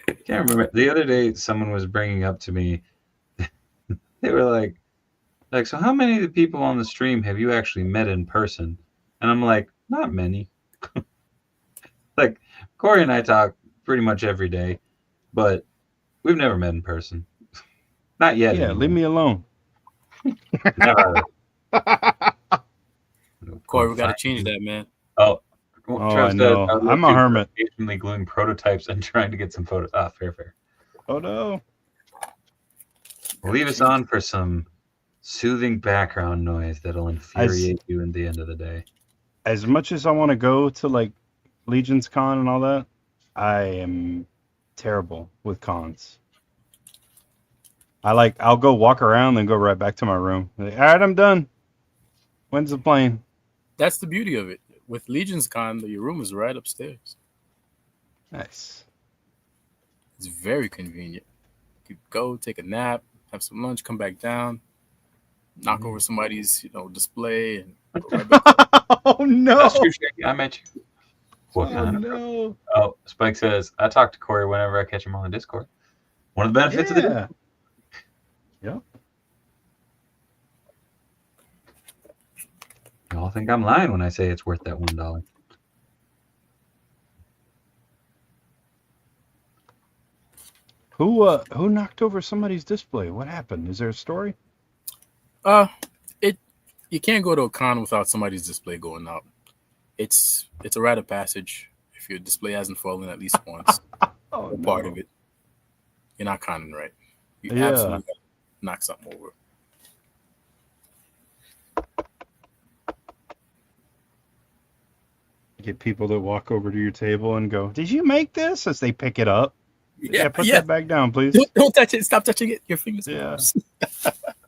B: I can't remember. The other day, someone was bringing up to me, they were like, so how many of the people on the stream have you actually met in person? And I'm like, not many. Like, Corey and I talk pretty much every day, but we've never met in person. Not yet.
D: Yeah,
B: anyway.
D: leave me alone.
B: Never.
C: Corey, we got to change that, man.
B: Oh,
D: I know. I'm a hermit.
B: Occasionally gluing prototypes and trying to get some photos. Ah, fair.
D: Oh, no.
B: Leave us on for some soothing background noise that'll infuriate you at the end of the day.
D: As much as I want to go to, like, Legion's Con and all that, I am terrible with cons. I'll go walk around and go right back to my room. Like, all right, I'm done. When's the plane?
C: That's the beauty of it. With Legion's Con, your room is right upstairs.
D: Nice.
C: It's very convenient. You go take a nap, have some lunch, come back down, knock over somebody's display, and go right back.
D: Oh, no.
B: That's true, Shaggy. I met you. What
D: Oh,
B: kind of
D: no.
B: Oh, Spike says, I talk to Corey whenever I catch him on the Discord. One of the benefits of the
D: Yeah. Yep.
B: Y'all think I'm lying when I say it's worth that $1.
D: Who knocked over somebody's display? What happened? Is there a story?
C: You can't go to a con without somebody's display going out. It's a rite of passage. If your display hasn't fallen at least once,
D: Oh,
C: part of it, you're not conning right. You
D: Yeah.
C: absolutely gotta knock something over.
D: Get people to walk over to your table and go, "Did you make this?" As they pick it up. Yeah, put that back down, please.
C: Don't touch it. Stop touching it. Your fingers.
D: Yeah.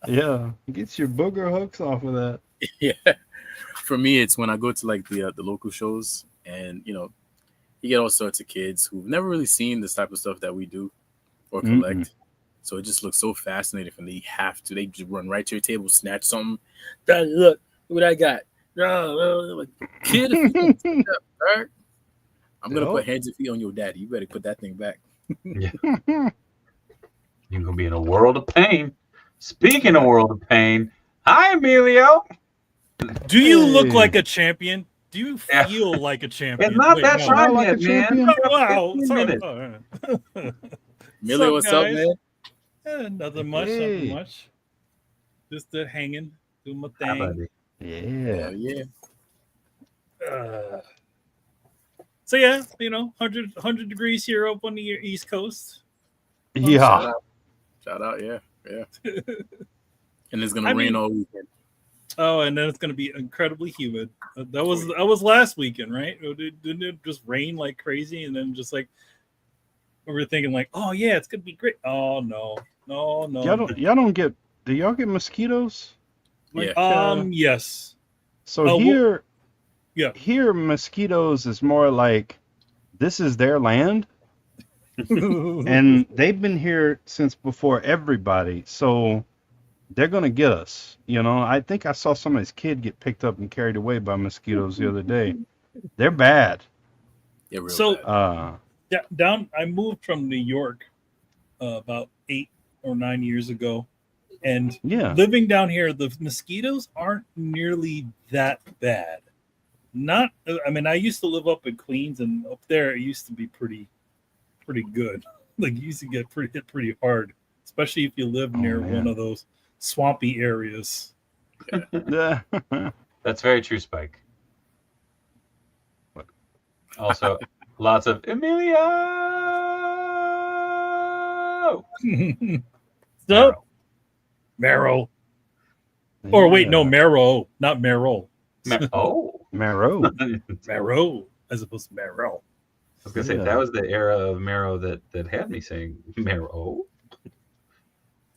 D: Yeah, get your booger hooks off of that.
C: Yeah. For me, it's when I go to like the local shows, and you get all sorts of kids who've never really seen this type of stuff that we do or collect.
D: Mm-mm.
C: So it just looks so fascinating. And they just run right to your table, snatch something. Dad, look what I got. Like, kid, if you don't take that back, I'm gonna put hands and feet on your daddy. You better put that thing back.
B: Yeah. You're going to be in a world of pain. Speaking of world of pain, hi, Emilio.
E: Do you
D: Hey.
E: look like a champion? Do you
B: Yeah.
E: feel like a champion?
B: It's not
E: Wait,
B: that
E: no.
B: time
D: like
B: yet,
D: a champion.
B: man.
E: Oh, wow.
B: 15
E: Sorry.
B: minutes.
C: Millie, what's up,
E: guys?
C: man?
E: Nothing much.
D: Hey.
E: Nothing much. Just hanging, doing my
B: Hi,
E: thing.
B: buddy.
D: Yeah.
C: Yeah.
E: So yeah, 100 degrees here up on the East Coast.
D: Yeah.
C: Shout out, yeah. And it's gonna rain all weekend.
E: Oh, and then it's going to be incredibly humid. That was last weekend, right? Didn't it just rain like crazy, and then just like we were thinking like, oh yeah, it's going to be great. Oh no.
D: Y'all don't get. Do y'all get mosquitoes?
C: Yeah.
E: Yes.
D: So here,
E: yeah.
D: Here mosquitoes is more like this is their land, and they've been here since before everybody. So they're gonna get us. I think I saw somebody's kid get picked up and carried away by mosquitoes the other day. They're bad.
C: Yeah, real
E: So
C: bad.
E: I moved from New York about 8 or 9 years ago, and living down here, the mosquitoes aren't nearly that bad. I used to live up in Queens, and up there it used to be pretty good. Like you used to get hit pretty hard, especially if you live near one of those swampy areas.
B: That's very true, Spike. Also, lots of Emilio.
E: So, Marrow. Or wait, no, Marrow, not Merrill.
B: Oh,
D: Marrow.
E: Marrow, as opposed to Marrow.
B: was gonna say that was the era of Marrow that had me saying Marrow.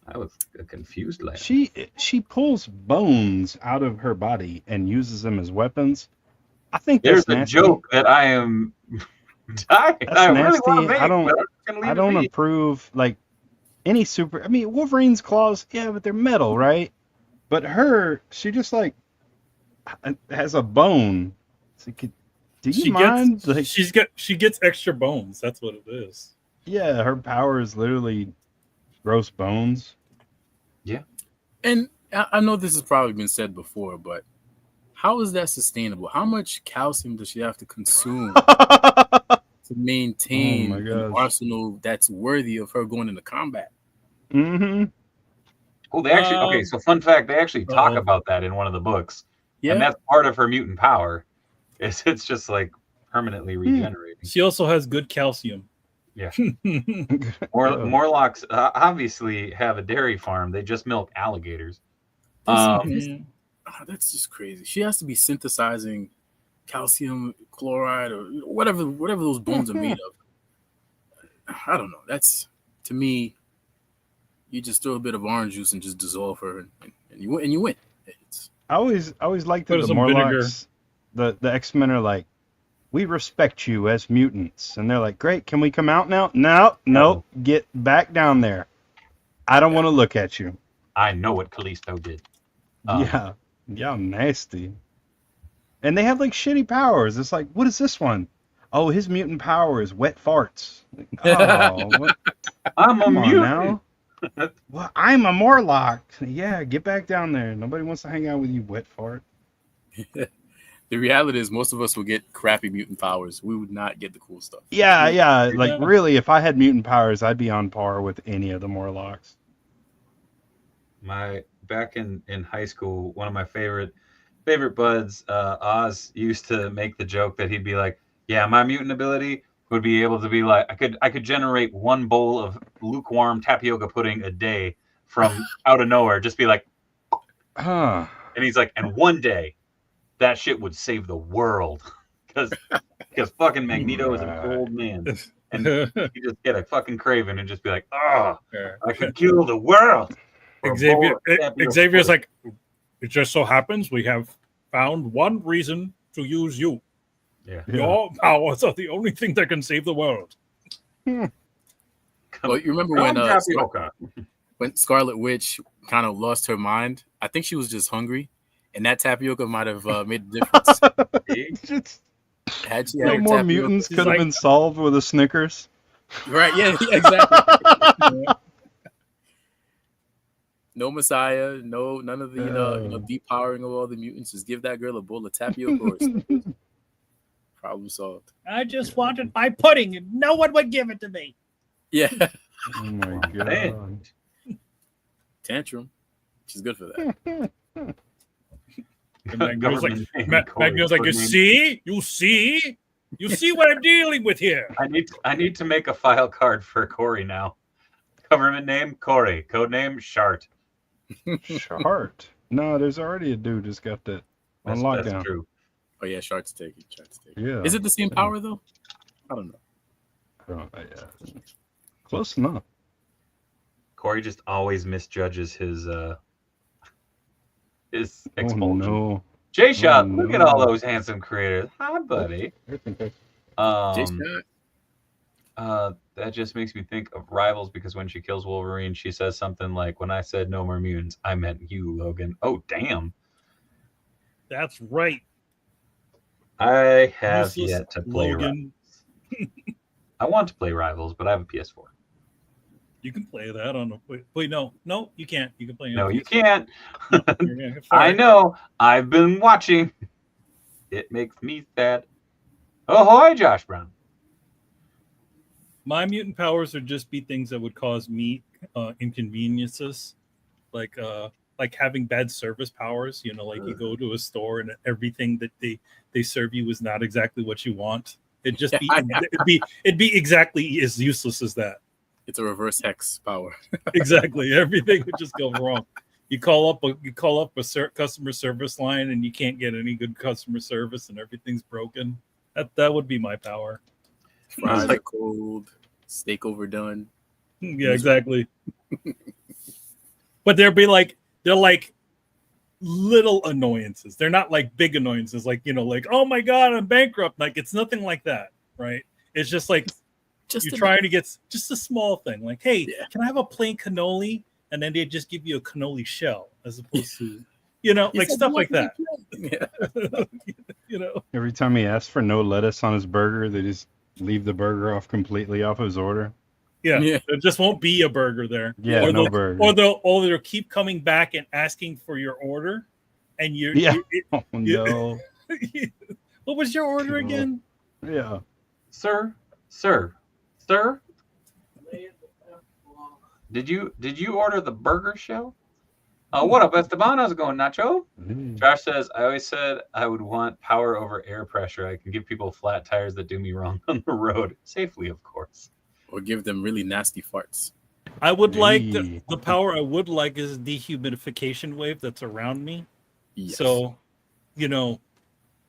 B: I was a confused lad.
D: She pulls bones out of her body and uses them as weapons. I think
B: there's
D: that's
B: a
D: nasty.
B: joke that I am dying.
D: That's
B: I
D: nasty.
B: really make,
D: I don't approve like any super. I mean, Wolverine's claws, yeah, but they're metal, right? But she just like has a bone. So do you mind?
E: She gets extra bones. That's what it is.
D: Yeah, her power is literally gross bones.
B: Yeah.
C: And I know this has probably been said before, but how is that sustainable? How much calcium does she have to consume to maintain an arsenal that's worthy of her going into combat?
D: Mm-hmm.
B: Oh, they actually okay. So, fun fact: they actually talk about that in one of the books, and that's part of her mutant power. It's just like permanently regenerating.
E: She also has good calcium.
B: Yeah. Morlocks obviously have a dairy farm. They just milk alligators.
C: That's just crazy. She has to be synthesizing calcium chloride or whatever those bones are made of. I don't know. That's, to me, you just throw a bit of orange juice and just dissolve her, and you win.
D: I always liked that the Morlocks, the X-Men are like, we respect you as mutants, and they're like, great, can we come out now? No, get back down there. I don't want to look at you.
B: I know what Callisto did.
D: Yeah, nasty. And they have like shitty powers. It's like, what is this one? Oh, his mutant power is wet farts. Like, oh,
B: I'm a mutant
D: now. Well, I'm a Morlock. Yeah, get back down there. Nobody wants to hang out with you, wet fart.
C: The reality is, most of us would get crappy mutant powers. We would not get the cool stuff.
D: Yeah. Like, really, if I had mutant powers, I'd be on par with any of the Morlocks.
B: Back in high school, one of my favorite buds, Oz, used to make the joke that he'd be like, yeah, my mutant ability would be able to be like, I could generate one bowl of lukewarm tapioca pudding a day from out of nowhere. Just be like, and he's like, and one day that shit would save the world because fucking Magneto is a cold man, and you just get a fucking craving and just be like, oh, I could kill the world.
E: Xavier's like, it just so happens we have found one reason to use you.
B: Yeah.
E: Your powers are the only thing that can save the world.
C: Well, you remember when Scarlet Witch kind of lost her mind? I think she was just hungry, and that tapioca might have made a difference. Had she had
D: more mutants could have been solved with a Snickers.
C: Right? Yeah, exactly. No Messiah, none of the depowering of all the mutants. Just give that girl a bowl of tapioca or something. Problem solved.
E: I just wanted my pudding, and no one would give it to me.
C: Yeah.
D: Oh my god.
C: Tantrum. She's good for that.
E: And Magneto's like, you see what I'm dealing with here.
B: I need to make a file card for Corey now. Government name Corey, code name Shart.
D: Shart? No, there's already a dude who's got that on lockdown.
B: That's true.
C: Oh yeah, Shart's taking.
D: Yeah.
C: Is it the same power though? I don't know.
D: Yeah. Close enough.
B: Corey just always misjudges his expulsion.
D: No.
B: J-Shot, look at all those handsome creators. Hi, buddy. That just makes me think of Rivals, because when she kills Wolverine, she says something like, when I said no more mutants, I meant you, Logan. Oh, damn.
E: That's right.
B: I have yet to play Rivals. I want to play Rivals, but I have a PS4.
E: You can play that on a... Wait, no, you can't. You can play it.
B: No, you can't. I know. I've been watching. It makes me sad. Ahoy, Josh Brown.
E: My mutant powers would just be things that would cause me inconveniences, like having bad service powers. You know, like you go to a store and everything that they serve you is not exactly what you want. It'd be exactly as useless as that.
C: It's a reverse hex power.
E: Exactly, everything would just go wrong. You call up a customer service line and you can't get any good customer service and everything's broken. That would be my power.
C: Fries are cold, steak overdone.
E: Yeah, exactly. But they're like little annoyances. They're not like big annoyances, like, you know, like, oh my god, I'm bankrupt. Like, it's nothing like that, right? It's just like you're trying to get just a small thing, like, hey, can I have a plain cannoli? And then they just give you a cannoli shell as opposed to, you know, like stuff like that. Yeah. You know,
D: every time he asks for no lettuce on his burger, they just leave the burger off completely off his order.
E: Yeah. There just won't be a burger there.
D: Yeah,
E: or
D: no burger.
E: Or they'll keep coming back and asking for your order, and you're
D: oh no.
E: What was your order again?
D: Yeah,
B: sir. Did you order the burger shell? What up, Esteban? How's it going, Nacho? Josh says, I always said I would want power over air pressure. I can give people flat tires that do me wrong on the road. Safely, of course.
C: Or give them really nasty farts.
E: I would like the power I would like is dehumidification wave that's around me. Yes. So, you know,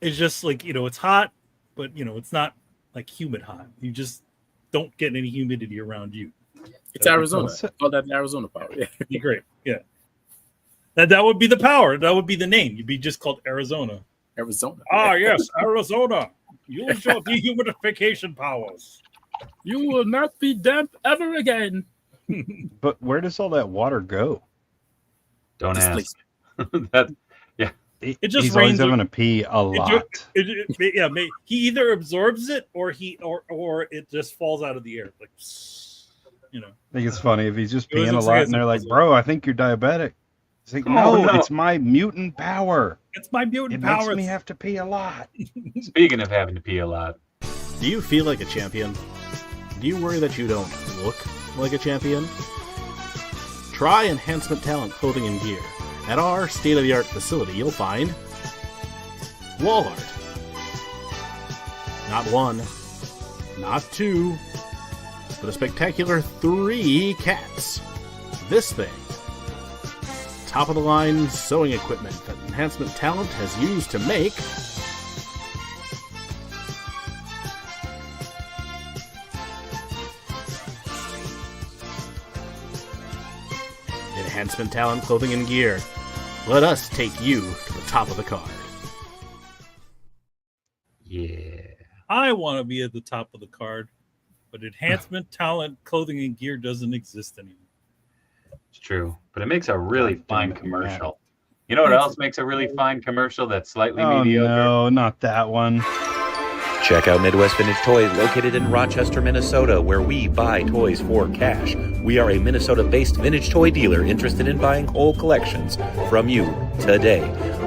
E: it's just like, you know, it's hot, but, you know, it's not like humid hot. You just don't get any humidity around you.
C: It's Arizona. Call that Arizona power. Yeah.
E: Be great. Yeah. That would be the power. That would be the name. You'd be just called Arizona.
C: Arizona.
E: Ah, yes, Arizona. Use your dehumidification powers.
C: You will not be damp ever again.
D: But where does all that water go?
B: Don't ask. That, yeah.
E: It just
D: He's
E: rains.
D: always having to pee a lot.
E: Yeah, he either absorbs it or it just falls out of the air. Like, you know.
D: I think it's funny if he's just peeing a lot and they're like, bro, I think you're diabetic. He's like, no, it's my mutant power.
E: It's my mutant power.
D: It makes me have to pee a lot.
B: Speaking of having to pee a lot.
F: Do you feel like a champion? Do you worry that you don't look like a champion? Try Enhancement Talent Clothing and Gear. At our state-of-the-art facility, you'll find wall art. Not one, not two, but a spectacular 3 cats. This thing. Top-of-the-line sewing equipment that Enhancement Talent has used to make Enhancement Talent Clothing and Gear. Let us take you to the top of the card.
B: Yeah.
E: I want to be at the top of the card, but Enhancement Talent Clothing and Gear doesn't exist anymore.
B: It's true, but it makes a really fine commercial. You know what else makes a really fine commercial that's slightly mediocre?
D: No, not that one.
G: Check out Midwest Vintage Toys, located in Rochester, Minnesota, where we buy toys for cash. We are a Minnesota-based vintage toy dealer interested in buying whole collections from you today.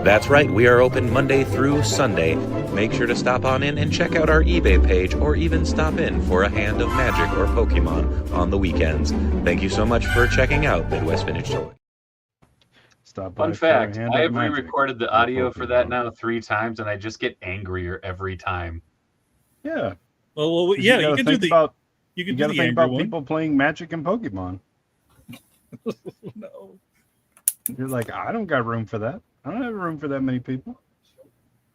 G: That's right, we are open Monday through Sunday. Make sure to stop on in and check out our eBay page, or even stop in for a hand of Magic or Pokemon on the weekends. Thank you so much for checking out Midwest Vintage Toys.
B: Fun fact, I have re-recorded the audio for that now 3 times, and I just get angrier every time.
D: Yeah.
E: Well, yeah, you can do the. You can do the
D: think about
E: one.
D: people playing Magic and Pokemon.
E: No.
D: You're like, I don't got room for that. I don't have room for that many people.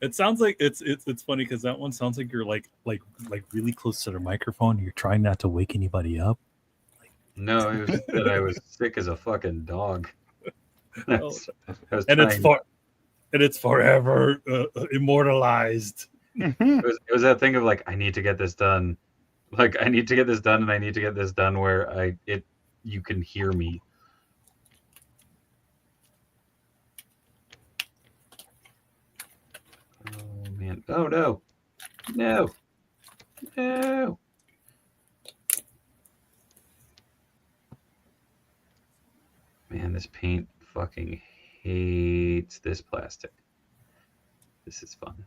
E: It sounds like it's funny because that one sounds like you're like really close to the microphone. You're trying not to wake anybody up.
B: No, it was that I was sick as a fucking dog.
E: It's forever immortalized.
B: It was that thing of like, I need to get this done. Like, I need to get this done, and I need to get this done where you can hear me. Oh man! Oh no! No! No! Man, this paint fucking hates this plastic. This is fun.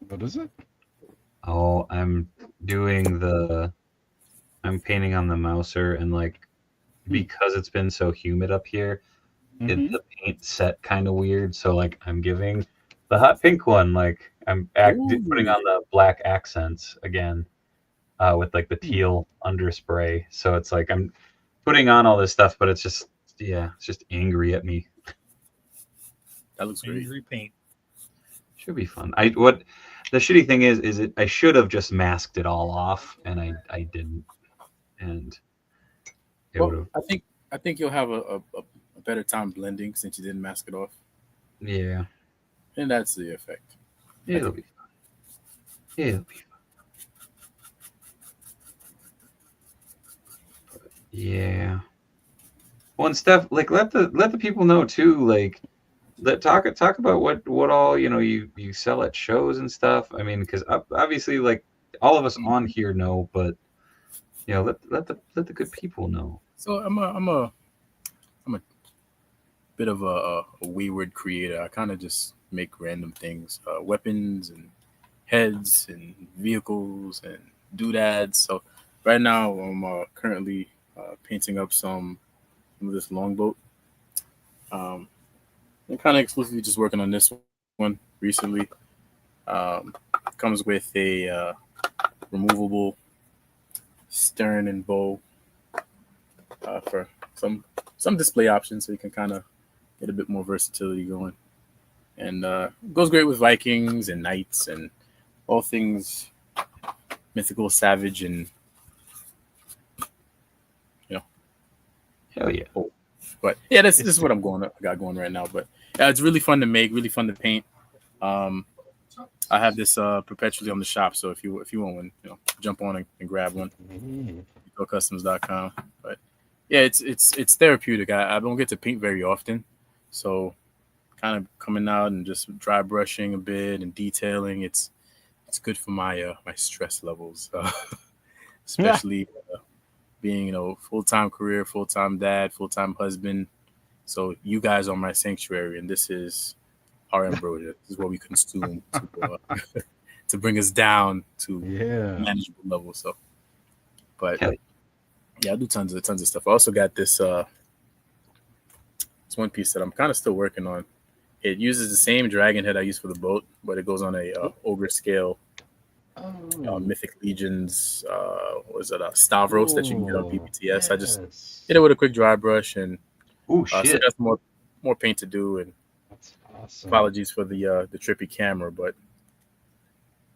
D: What is it?
B: Oh, I'm painting on the mouser, and like, because it's been so humid up here, the paint set kind of weird. So like, I'm giving the hot pink one, like I'm putting on the black accents again, with like the teal underspray. So it's like I'm putting on all this stuff, but it's just it's just angry at me.
C: That looks great.
E: Angry paint.
B: Should be fun. The shitty thing is I should have just masked it all off, and I didn't, and it would have.
C: I think you'll have a better time blending since you didn't mask it off.
B: Yeah,
C: And that's the effect.
B: it'll be fun. It'll be fun. Yeah. Well, and Steph, like let the people know too. Like, talk about what all you sell at shows and stuff. I mean, because obviously, like all of us on here know, but let the good people know.
C: So I'm a bit of a wayward creator. I kind of just make random things, weapons and heads and vehicles and doodads. So right now I'm currently painting up some of this longboat. I'm kind of exclusively just working on this one recently. Comes with a removable stern and bow for some display options, so you can kind of get a bit more versatility going. And goes great with Vikings and knights and all things mythical, savage, and
B: Hell yeah.
C: Oh. But yeah, this is what I got going right now. But yeah, it's really fun to make, really fun to paint. I have this perpetually on the shop, so if you want one, jump on and grab one. Customs.com. But yeah, it's therapeutic. I don't get to paint very often, so kind of coming out and just dry brushing a bit and detailing. It's good for my my stress levels, especially being full-time career, full-time dad, full-time husband. So you guys are my sanctuary, and this is our ambrosia. This is what we consume to bring us down to manageable levels. So, but yeah, I do tons of stuff. I also got this one piece that I'm kind of still working on. It uses the same dragon head I use for the boat, but it goes on a ogre scale. Mythic Legions, Stavros that you can get on PPTS. Yes. I just hit it with a quick dry brush, and so that's more paint to do. And
D: that's awesome.
C: Apologies for the trippy camera, but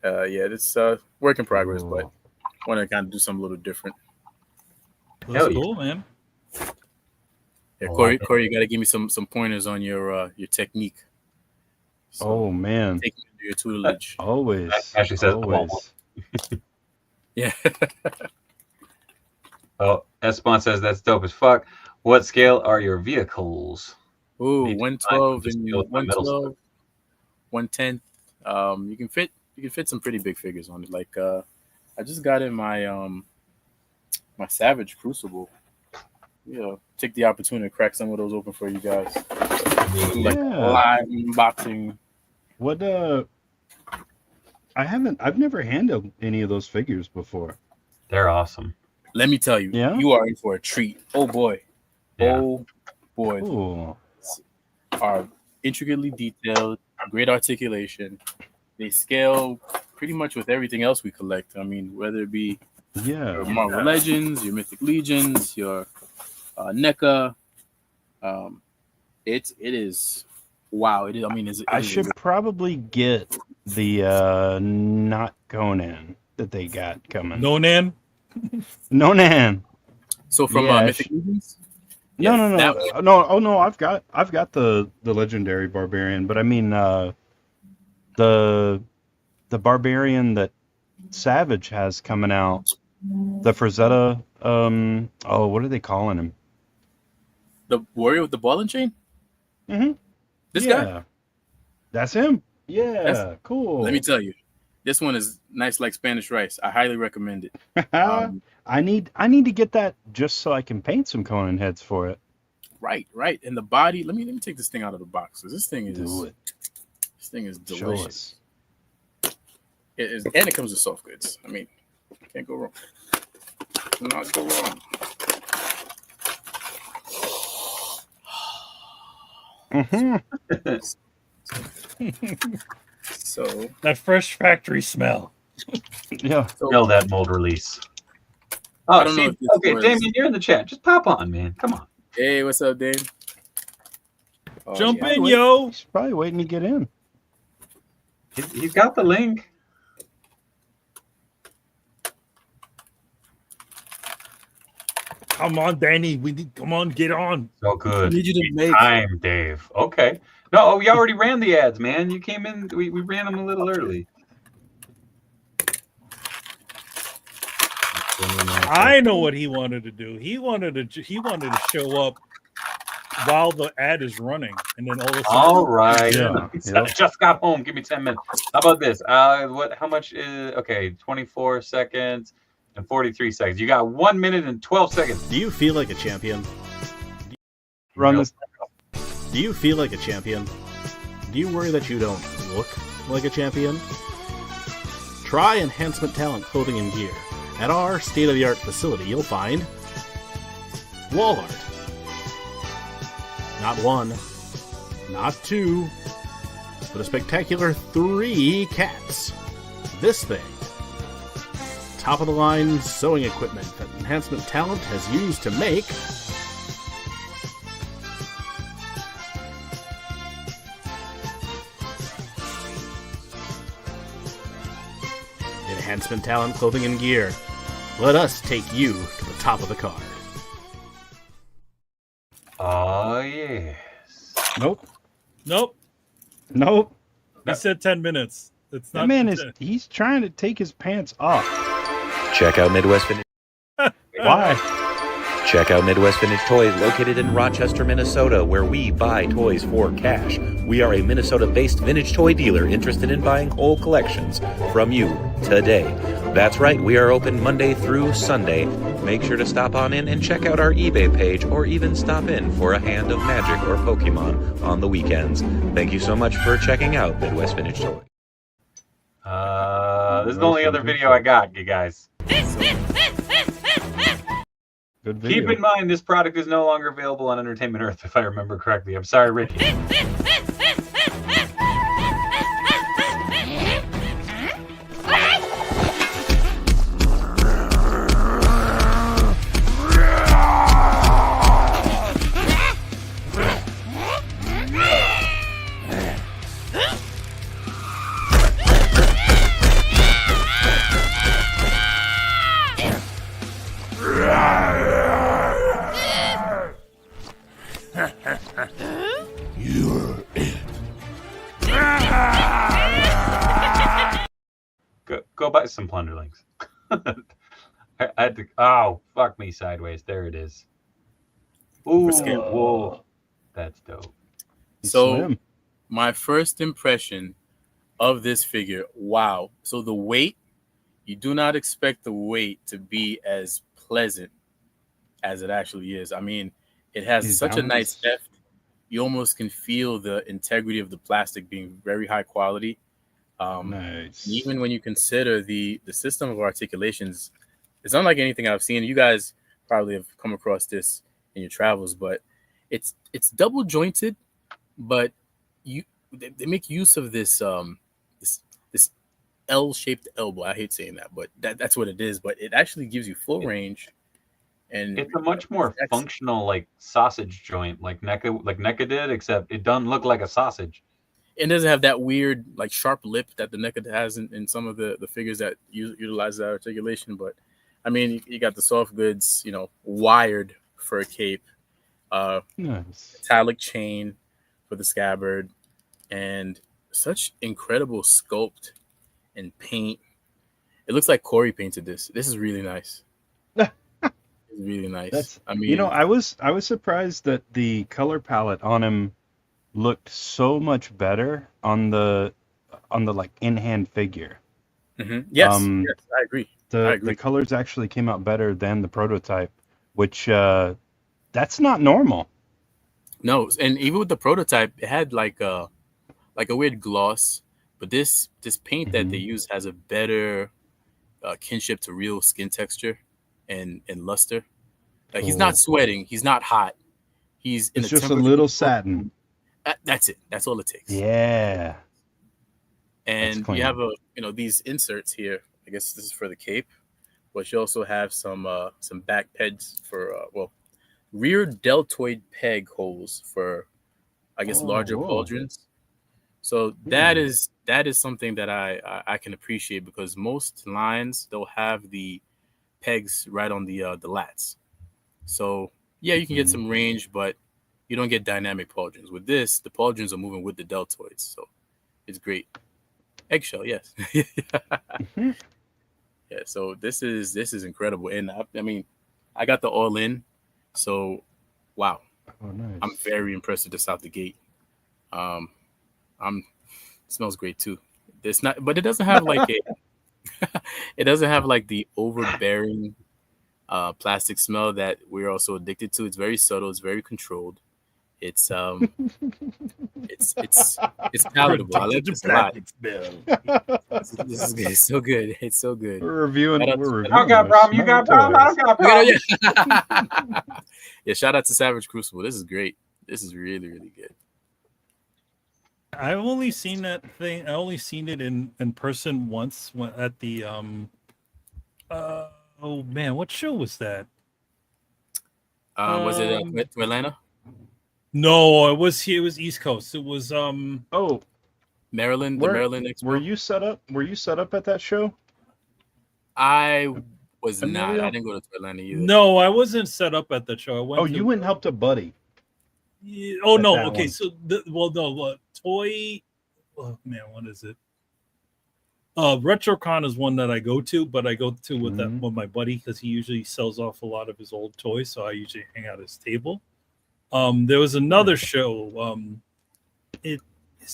C: yeah, it's work in progress. But I want to kind of do something a little different.
E: That's cool, man.
C: Yeah, Corey, you got to give me some pointers on your technique.
D: So, man,
C: take me into your tutelage.
D: Always.
B: Ashley says
D: always.
C: Yeah.
B: Oh, Espan says that's dope as fuck. What scale are your vehicles?
C: Ooh, 112 and 112, 110. You can fit some pretty big figures on it. Like I just got in my my Savage Crucible. Take the opportunity to crack some of those open for you guys. Like live unboxing.
D: What I've never handled any of those figures before.
B: They're awesome.
C: Let me tell you, you are in for a treat. Oh boy.
B: Yeah.
C: Oh boy.
D: Ooh.
C: Are intricately detailed, great articulation. They scale pretty much with everything else we collect. I mean, whether it be your Marvel Legends, your Mythic Legions, your NECA. It is wow. It is. I mean,
D: I should probably get the not Conan that they got coming.
E: Nonan.
C: So from Mythic Legions.
D: No. Oh no, I've got the legendary barbarian, but I mean the barbarian that Savage has coming out, the Frazetta. What are they calling him?
C: The warrior with the ball and chain.
D: Mm-hmm.
C: This guy.
D: That's him. Yeah, cool.
C: Let me tell you, this one is nice like Spanish rice. I highly recommend it.
D: I need to get that just so I can paint some Conan heads for it.
C: Right. And the body. Let me take this thing out of the box. So this thing is delicious. It is, and it comes with soft goods. I mean, can't go wrong. Cannot go wrong.
D: Mm-hmm.
C: So
E: that fresh factory smell.
D: Yeah.
B: Smell that mold release. Oh, I don't know. Okay, Damien, you're in the chat. Just pop on, man. Come on.
C: Hey, what's up, Dave?
E: Jump in, yo.
D: He's probably waiting to get in.
B: He's got the link.
E: Come on, Danny. Come on, get on.
B: So good.
C: I need you to make
B: time, Dave. Okay. No, we already ran the ads, man. You came in. We ran them a little early.
E: I know what he wanted to do. He wanted to show up while the ad is running, and then all of a sudden.
B: All right.
D: Yeah.
B: I just got home. Give me 10 minutes. How about this? How much is 24 seconds and 43 seconds. You got 1 minute and 12 seconds.
F: Do you feel like a champion?
D: Run this.
F: Do you feel like a champion? Do you worry that you don't look like a champion? Try enhancement talent clothing and gear. At our state-of-the-art facility, you'll find wall art. Not one, not two, but a spectacular 3 cats. This thing. Top-of-the-line sewing equipment that enhancement talent has used to make enhancement talent clothing and gear. Let us take you to the top of the card.
B: Oh, yes.
D: Nope.
E: Nope.
D: Nope.
E: He said 10 minutes. It's not.
D: That man he's trying to take his pants off.
G: Check out Midwest Vintage.
D: Why?
G: Check out Midwest Vintage Toys, located in Rochester, Minnesota, where we buy toys for cash. We are a Minnesota-based vintage toy dealer interested in buying whole collections from you today. That's right, we are open Monday through Sunday. Make sure to stop on in and check out our eBay page, or even stop in for a hand of magic or Pokemon on the weekends. Thank you so much for checking out Midwest Vintage Toys.
B: This is the only other video I got, you guys.
D: Good video.
B: Keep in mind, this product is no longer available on Entertainment Earth, if I remember correctly. I'm sorry, Ricky. Go buy some plunderlings. I had to. Oh, fuck me sideways. There it is. Ooh, whoa, that's dope.
C: So,
D: Slim.
C: my first impression of this figure, wow. So the weight, you do not expect the weight to be as pleasant as it actually is. I mean, it has such a nice heft. You almost can feel the integrity of the plastic being very high quality.
D: Nice.
C: Even when you consider the system of articulations, it's unlike anything I've seen. You guys probably have come across this in your travels, but it's double jointed, but they make use of this this L-shaped elbow. I hate saying that, but that's what it is. But it actually gives you full range, and
B: It's a much more functional, like, sausage joint, like NECA did, except it doesn't look like a sausage.
C: It doesn't have that weird, like, sharp lip that the NECA has in some of the figures that utilize that articulation. But I mean, you got the soft goods, wired for a cape,
D: Nice.
C: metallic chain for the scabbard, and such incredible sculpt and paint. It looks like Corey painted this. This is really nice. It's really nice. I mean,
D: I was surprised that the color palette on him looked so much better on the like in-hand figure.
C: yes, yes, I agree.
D: The colors actually came out better than the prototype, which that's not normal.
C: No, and even with the prototype, it had like a weird gloss, but this paint that they use has a better kinship to real skin texture and luster. Like, he's not sweating, he's not hot. It's
D: just a little satin.
C: That's it. That's all it takes.
D: Yeah.
C: And you have these inserts here. I guess this is for the cape, but you also have some back pegs for rear deltoid peg holes for, I guess, larger pauldrons. So that is something that I can appreciate, because most lines they'll have the pegs right on the lats. So yeah, you can get some range, but you don't get dynamic pauldrons. With this, the pauldrons are moving with the deltoids, so it's great. Eggshell, yes. Yeah, so this is incredible, and I mean, I got the all in, so wow,
D: nice.
C: I'm very impressed with this out the gate. It smells great too. It's not, but it doesn't have like it doesn't have like the overbearing plastic smell that we're also addicted to. It's very subtle. It's very controlled. It's palatable. I like this a lot. This is so good. It's so good.
D: We're reviewing.
B: I don't got a problem. You got a problem. I don't got a problem.
C: Yeah, shout out to Savage Crucible. This is great. This is really, really good.
E: I've only seen that thing. I only seen it in person once at the oh man, what show was that?
C: Was it to Atlanta?
E: No, it was here. It was East Coast. It was
C: Maryland. The Maryland Expo.
D: Were you set up? Were you set up at that show?
C: I was not. I didn't go to Atlanta either.
E: No, I wasn't set up at the show. I went.
D: You went and helped a buddy.
E: Yeah, oh no. Okay, so toy. Oh man, what is it? RetroCon is one that I go to, but I go to with my buddy because he usually sells off a lot of his old toys, so I usually hang out at his table. There was another show. Is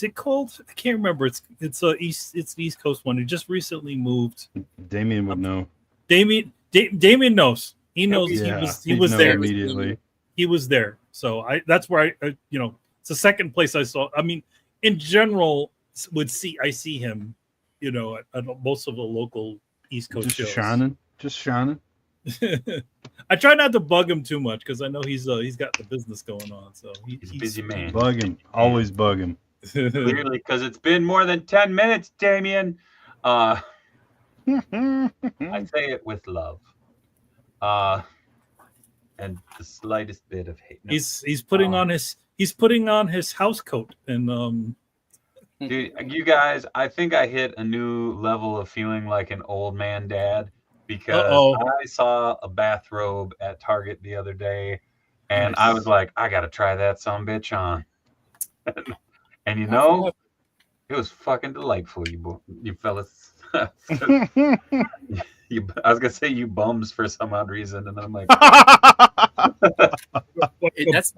E: it called? I can't remember. It's the East Coast one. It just recently moved. Damien would know. Damien knows. He knows. He was there
D: immediately.
E: He was there. So that's where I it's the second place I saw. I mean, in general, I see him, at most of the local East Coast shows. Just shining. I try not to bug him too much because I know he's got the business going on. So
B: he's a busy man.
D: Bug him. Always bug him.
B: Clearly, because it's been more than 10 minutes, Damien. I say it with love. And the slightest bit of hate. No.
E: He's putting on his house coat and
B: Dude, you guys, I think I hit a new level of feeling like an old man dad because I saw a bathrobe at Target the other day and I was like, I gotta try that sumbitch on. And it was fucking delightful, you fellas. I was gonna say you bums for some odd reason, and then I'm like,
C: that's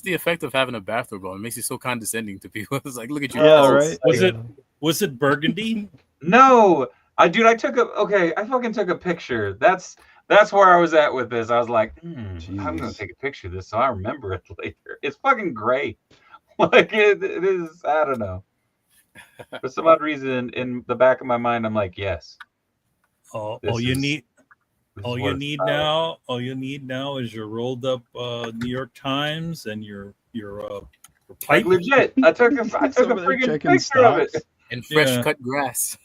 C: the effect of having a bathrobe on. It makes you so condescending to people. It's like, look at you.
E: Yeah, right. Was it burgundy?
B: No, I fucking took a picture. That's where I was at with this. I was like, I'm gonna take a picture of this so I remember it later. It's fucking gray. Like it is. I don't know. For some odd reason, in the back of my mind, I'm like, yes.
E: All you need now is your rolled up New York Times and your
B: pipe. Like legit. I took a freaking picture of it.
C: And fresh cut grass.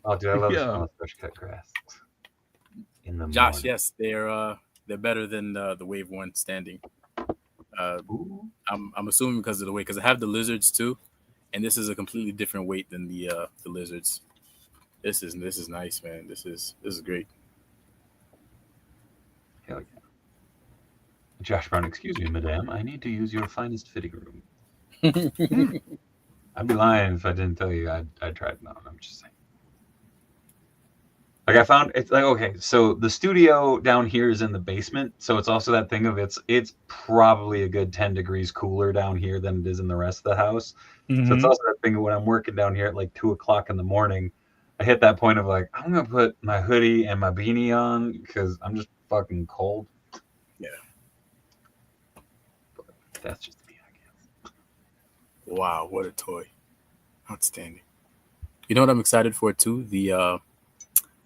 B: Oh, dude, I love the smell of fresh cut grass. In the
C: Josh,
B: morning.
C: yes, they're better than the Wave 1 standing. I'm assuming because of the weight, because I have the lizards too, and this is a completely different weight than the lizards. This is nice, man. This is great.
B: Hell yeah. Josh Brown, excuse me, madame. I need to use your finest fitting room. I'd be lying if I didn't tell you I tried it on. I'm just saying. Like I found it's like, okay, so the studio down here is in the basement, so it's also that thing of it's probably a good 10 degrees cooler down here than it is in the rest of the house. Mm-hmm. So it's also that thing of when I'm working down here at like 2:00 in the morning, I hit that point of like, I'm gonna put my hoodie and my beanie on because I'm just fucking cold.
C: Yeah.
B: But that's just me, I guess.
C: Wow, what a toy. Outstanding. You know what I'm excited for too? The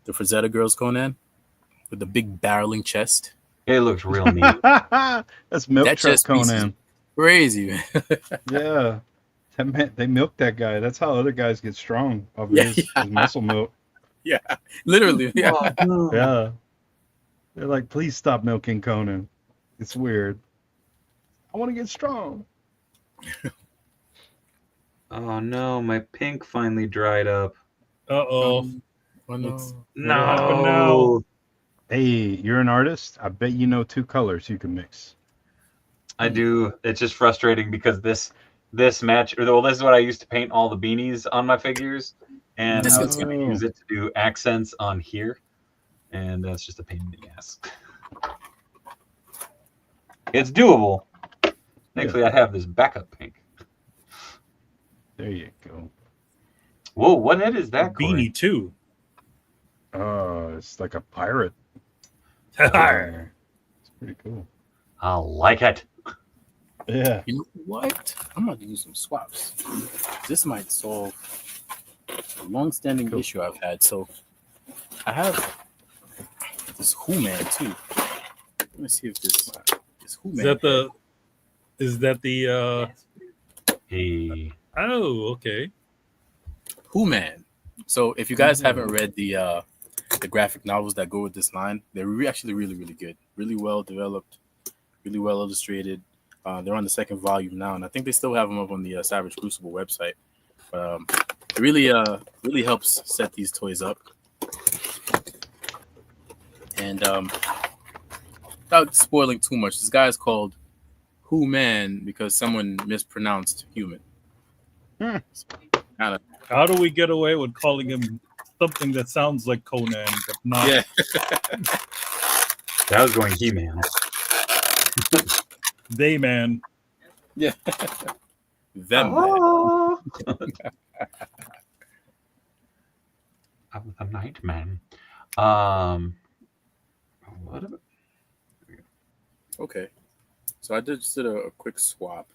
C: Frazetta Girls Conan with the big barreling chest.
B: It looks real neat.
D: That's milk truck Conan.
C: Crazy, man.
D: Yeah. They milk that guy. That's how other guys get strong off his muscle milk.
C: Yeah, literally. Yeah.
D: Yeah. They're like, please stop milking Conan. It's weird. I want to get strong.
B: Oh no, my pink finally dried up.
E: Uh-oh.
C: Oh, no.
E: What'll happen now?
D: Hey, you're an artist. I bet you know 2 colors you can mix.
B: I do. It's just frustrating because this match, well, this is what I used to paint all the beanies on my figures, and I was going to use it to do accents on here, and that's just a pain in the ass. It's doable. Thankfully, I have this backup pink.
D: There you go.
B: Whoa, what head is that, Corey?
E: Beanie too.
D: It's like a pirate.
E: It's
D: It's pretty cool.
B: I like it.
D: Yeah.
C: You know what? I'm about to use some swaps. This might solve a long-standing issue I've had. So I have this Who Man too. Let me see if this Who Man.
E: Is that the
B: Hey.
E: Oh, okay.
C: Who Man. So if you guys haven't read the graphic novels that go with this line, they're actually really, really good. Really well developed, really well illustrated. They're on the 2nd volume now, and I think they still have them up on the Savage Crucible website. It really helps set these toys up. And without spoiling too much, this guy is called Who Man because someone mispronounced human.
E: How do we get away with calling him something that sounds like Conan, but not?
C: Yeah.
B: That was going He-Man.
E: They man.
C: Yeah. Them.
B: Oh. I'm the night man. What about...
C: Okay. So I just did a quick swap.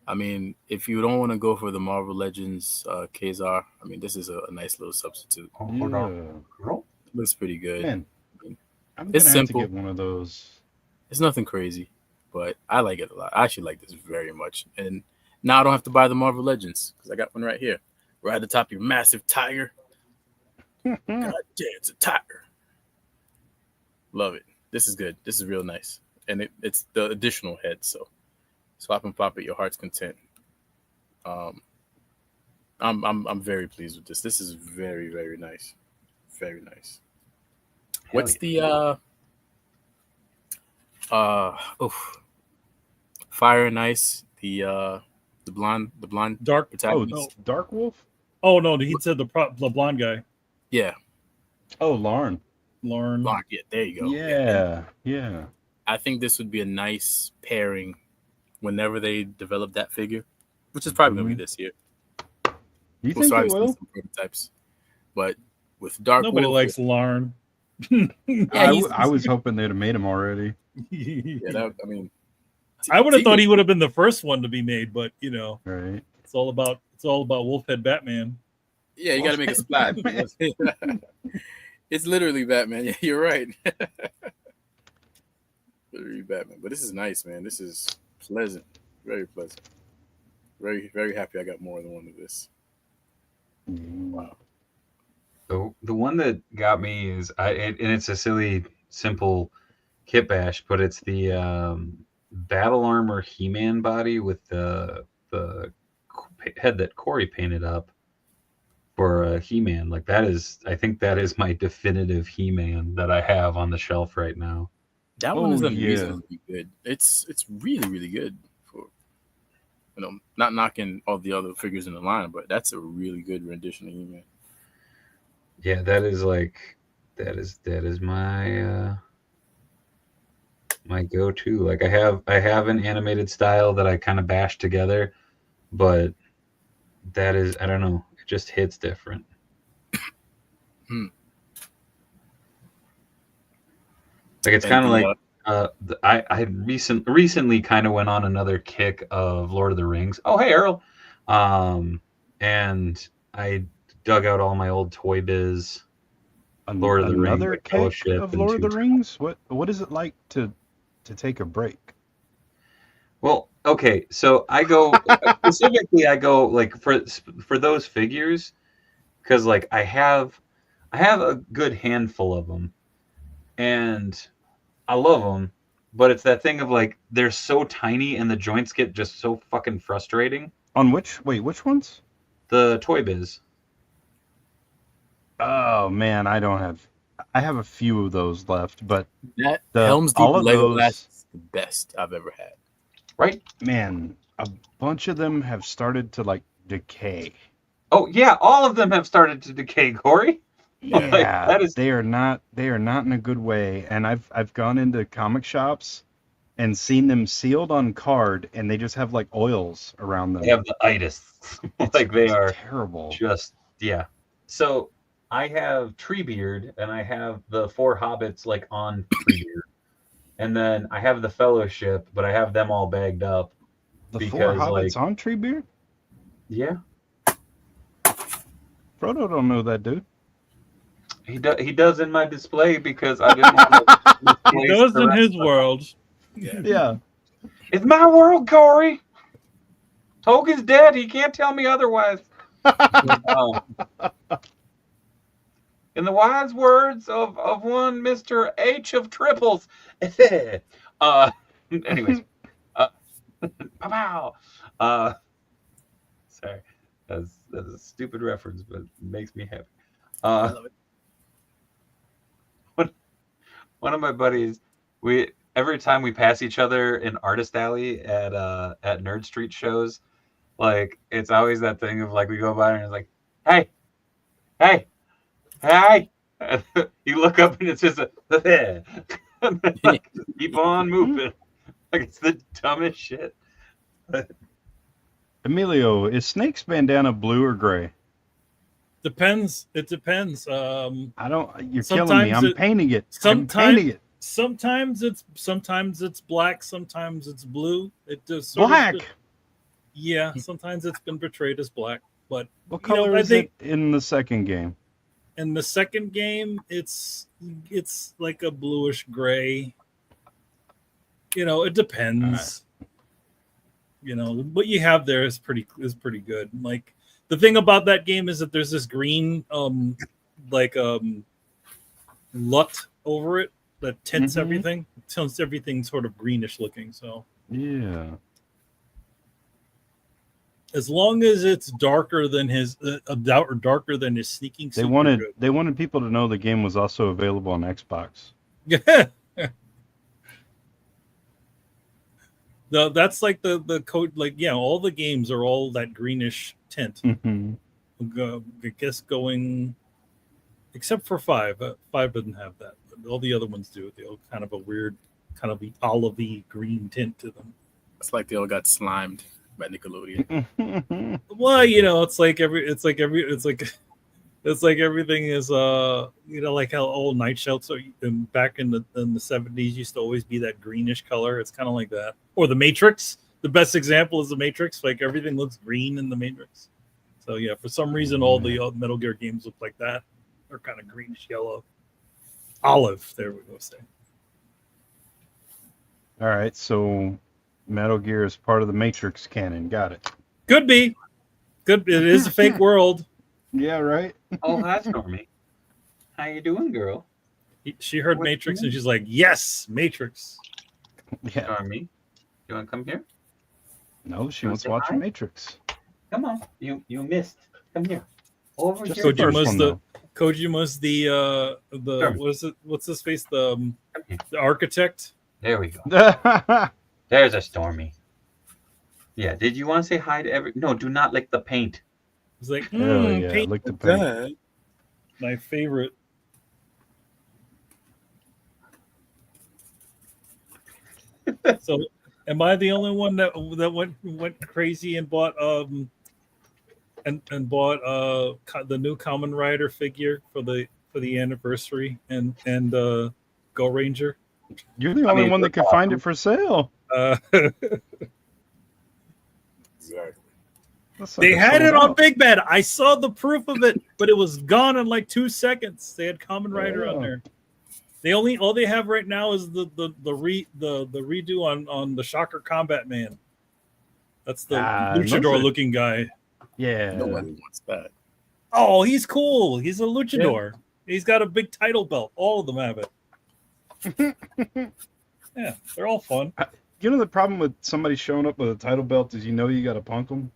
C: I mean, if you don't want to go for the Marvel Legends Kazar, I mean, this is a nice little substitute. Looks pretty good.
D: Man, I'm
C: It's
D: gonna have
C: simple.
D: to get one of those.
C: It's nothing crazy, but I like it a lot. I actually like this very much. And now I don't have to buy the Marvel Legends because I got one right here. Right at the top of your massive tiger. God damn, it's a tiger. Love it. This is good. This is real nice. And it's the additional head, so swap and pop at your heart's content. I'm very pleased with this. This is very, very nice. Very nice. What's the Fire and Ice, the blonde
E: Dark
C: protagonist.
E: no.
D: Dark Wolf?
E: Oh no, he said the blonde guy.
C: Yeah.
D: Oh, Lauren.
E: Lauren.
C: Yeah, there you go.
D: Yeah.
C: I think this would be a nice pairing whenever they develop that figure, which is probably gonna be this year.
D: You think it will?
C: Some prototypes, but with Dark
E: Nobody
C: Wolf,
E: likes Lauren.
D: I was hoping they'd have made him already.
C: Yeah, I mean,
E: I would have thought he would have been the first one to be made, but you know,
D: right?
E: It's all about Wolfhead Batman.
C: Yeah, you got to make a splash. It's literally Batman. Yeah, you're right. Literally Batman. But this is nice, man. This is pleasant. Very pleasant. Very, very happy I got more than one of this. Wow.
B: The one that got me is and it's a silly, simple kit bash, but it's the battle armor He-Man body with the head that Corey painted up for He-Man. Like I think that is my definitive He-Man that I have on the shelf right now.
C: That one is unreasonably good. It's really, really good for, not knocking all the other figures in the line, but that's a really good rendition of He-Man.
B: Yeah, that is my my go-to. Like I have an animated style that I kind of bash together, but that is, I don't know, it just hits different. Like it's kind of like I recently kind of went on another kick of Lord of the Rings. Oh, hey Earl. And I dug out all my old Toy Biz Lord of the Rings.
D: Another kick of Lord of the Rings? What is it like to take a break?
B: Well, okay, so I go specifically. I go like for those figures because like I have a good handful of them, and I love them. But it's that thing of like they're so tiny and the joints get just so fucking frustrating.
D: On which ones?
B: The Toy Biz.
D: Oh man, I have a few of those left, but
C: That Helm's Deep Lego Blast is the best I've ever had.
B: Right?
D: Man, a bunch of them have started to like decay.
B: Oh yeah, all of them have started to decay, Corey.
D: Yeah, they are not in a good way. And I've gone into comic shops and seen them sealed on card, and they just have like oils around them.
B: They have the itis. Like they are
D: terrible.
B: Just So I have Treebeard, and I have the 4 Hobbits like on Treebeard, and then I have the Fellowship, but I have them all bagged up.
D: The 4 Hobbits on Treebeard?
B: Yeah.
D: Frodo don't know that, dude.
B: He does in my display because I didn't want to.
E: He does in his world.
D: Yeah.
B: It's my world, Corey. Tolkien's dead. He can't tell me otherwise. In the wise words of one Mr. H of Triples. Anyways. Pow. Sorry. That's a stupid reference, but it makes me happy. I love it. One of my buddies, every time we pass each other in Artist Alley at Nerd Street shows, like it's always that thing of like we go by and it's like, hey, and you look up and it's just and then, like, just keep on moving. Like it's the dumbest shit.
D: Emilio, is Snake's bandana blue or gray?
E: Depends. It depends.
D: You're killing me. I'm painting it.
E: Sometimes it's black. Sometimes it's blue. It does
D: black.
E: Yeah. Sometimes it's been portrayed as black. But
D: what color is it in the second game?
E: In the second game, it's like a bluish gray. It depends. Right. What you have there is pretty good. Like the thing about that game is that there's this green LUT over it that tints everything. It tints everything sort of greenish looking. So
D: yeah.
E: As long as it's darker than his darker than his sneaking suit.
D: They wanted people to know the game was also available on Xbox.
E: Yeah. That's like the code, all the games are all that greenish tint. I guess going, except for 5. 5 doesn't have that. But all the other ones do. They all kind of a weird, kind of olivey green tint to them.
C: It's like they all got slimed by Nickelodeon.
E: Well, it's like everything is like how old night shells back in the 70s used to always be that greenish color. It's kind of like that. Or the Matrix. The best example is the Matrix. Like everything looks green in the Matrix. So yeah, for some reason all the Metal Gear games look like that. They're kind of greenish yellow. Olive, there we go. Say.
D: All right, so Metal Gear is part of the Matrix canon. Got it.
E: Could be. It is a fake world.
D: Yeah, right.
B: Oh, that's Normie. How you doing, girl?
E: She heard Matrix and she's like, "Yes, Matrix."
B: Yeah. Normie, you want to come here?
D: No, she wants to watch Matrix.
B: Come on, you missed. Come here. Over here.
E: Kojima's the what is it? What's his face? The architect.
B: There we go. There's a Stormy. Yeah. Did you want to say hi to No, do not lick the paint.
E: It's like,
D: paint. Lick the paint.
E: My favorite. So, am I the only one that went crazy and bought and bought the new Kamen Rider figure for the anniversary and Go Ranger?
D: You're the only one that can find it for sale.
C: Exactly.
E: They had it on Big Bad. I saw the proof of it, but it was gone in like 2 seconds. They had Kamen Rider on there. All they have right now is the redo on the Shocker Combat Man. That's the luchador looking guy.
D: Yeah.
C: Nobody wants that.
E: Oh, he's cool. He's a luchador. Yeah. He's got a big title belt. All of them have it. Yeah, they're all fun.
D: The problem with somebody showing up with a title belt is you got to punk them.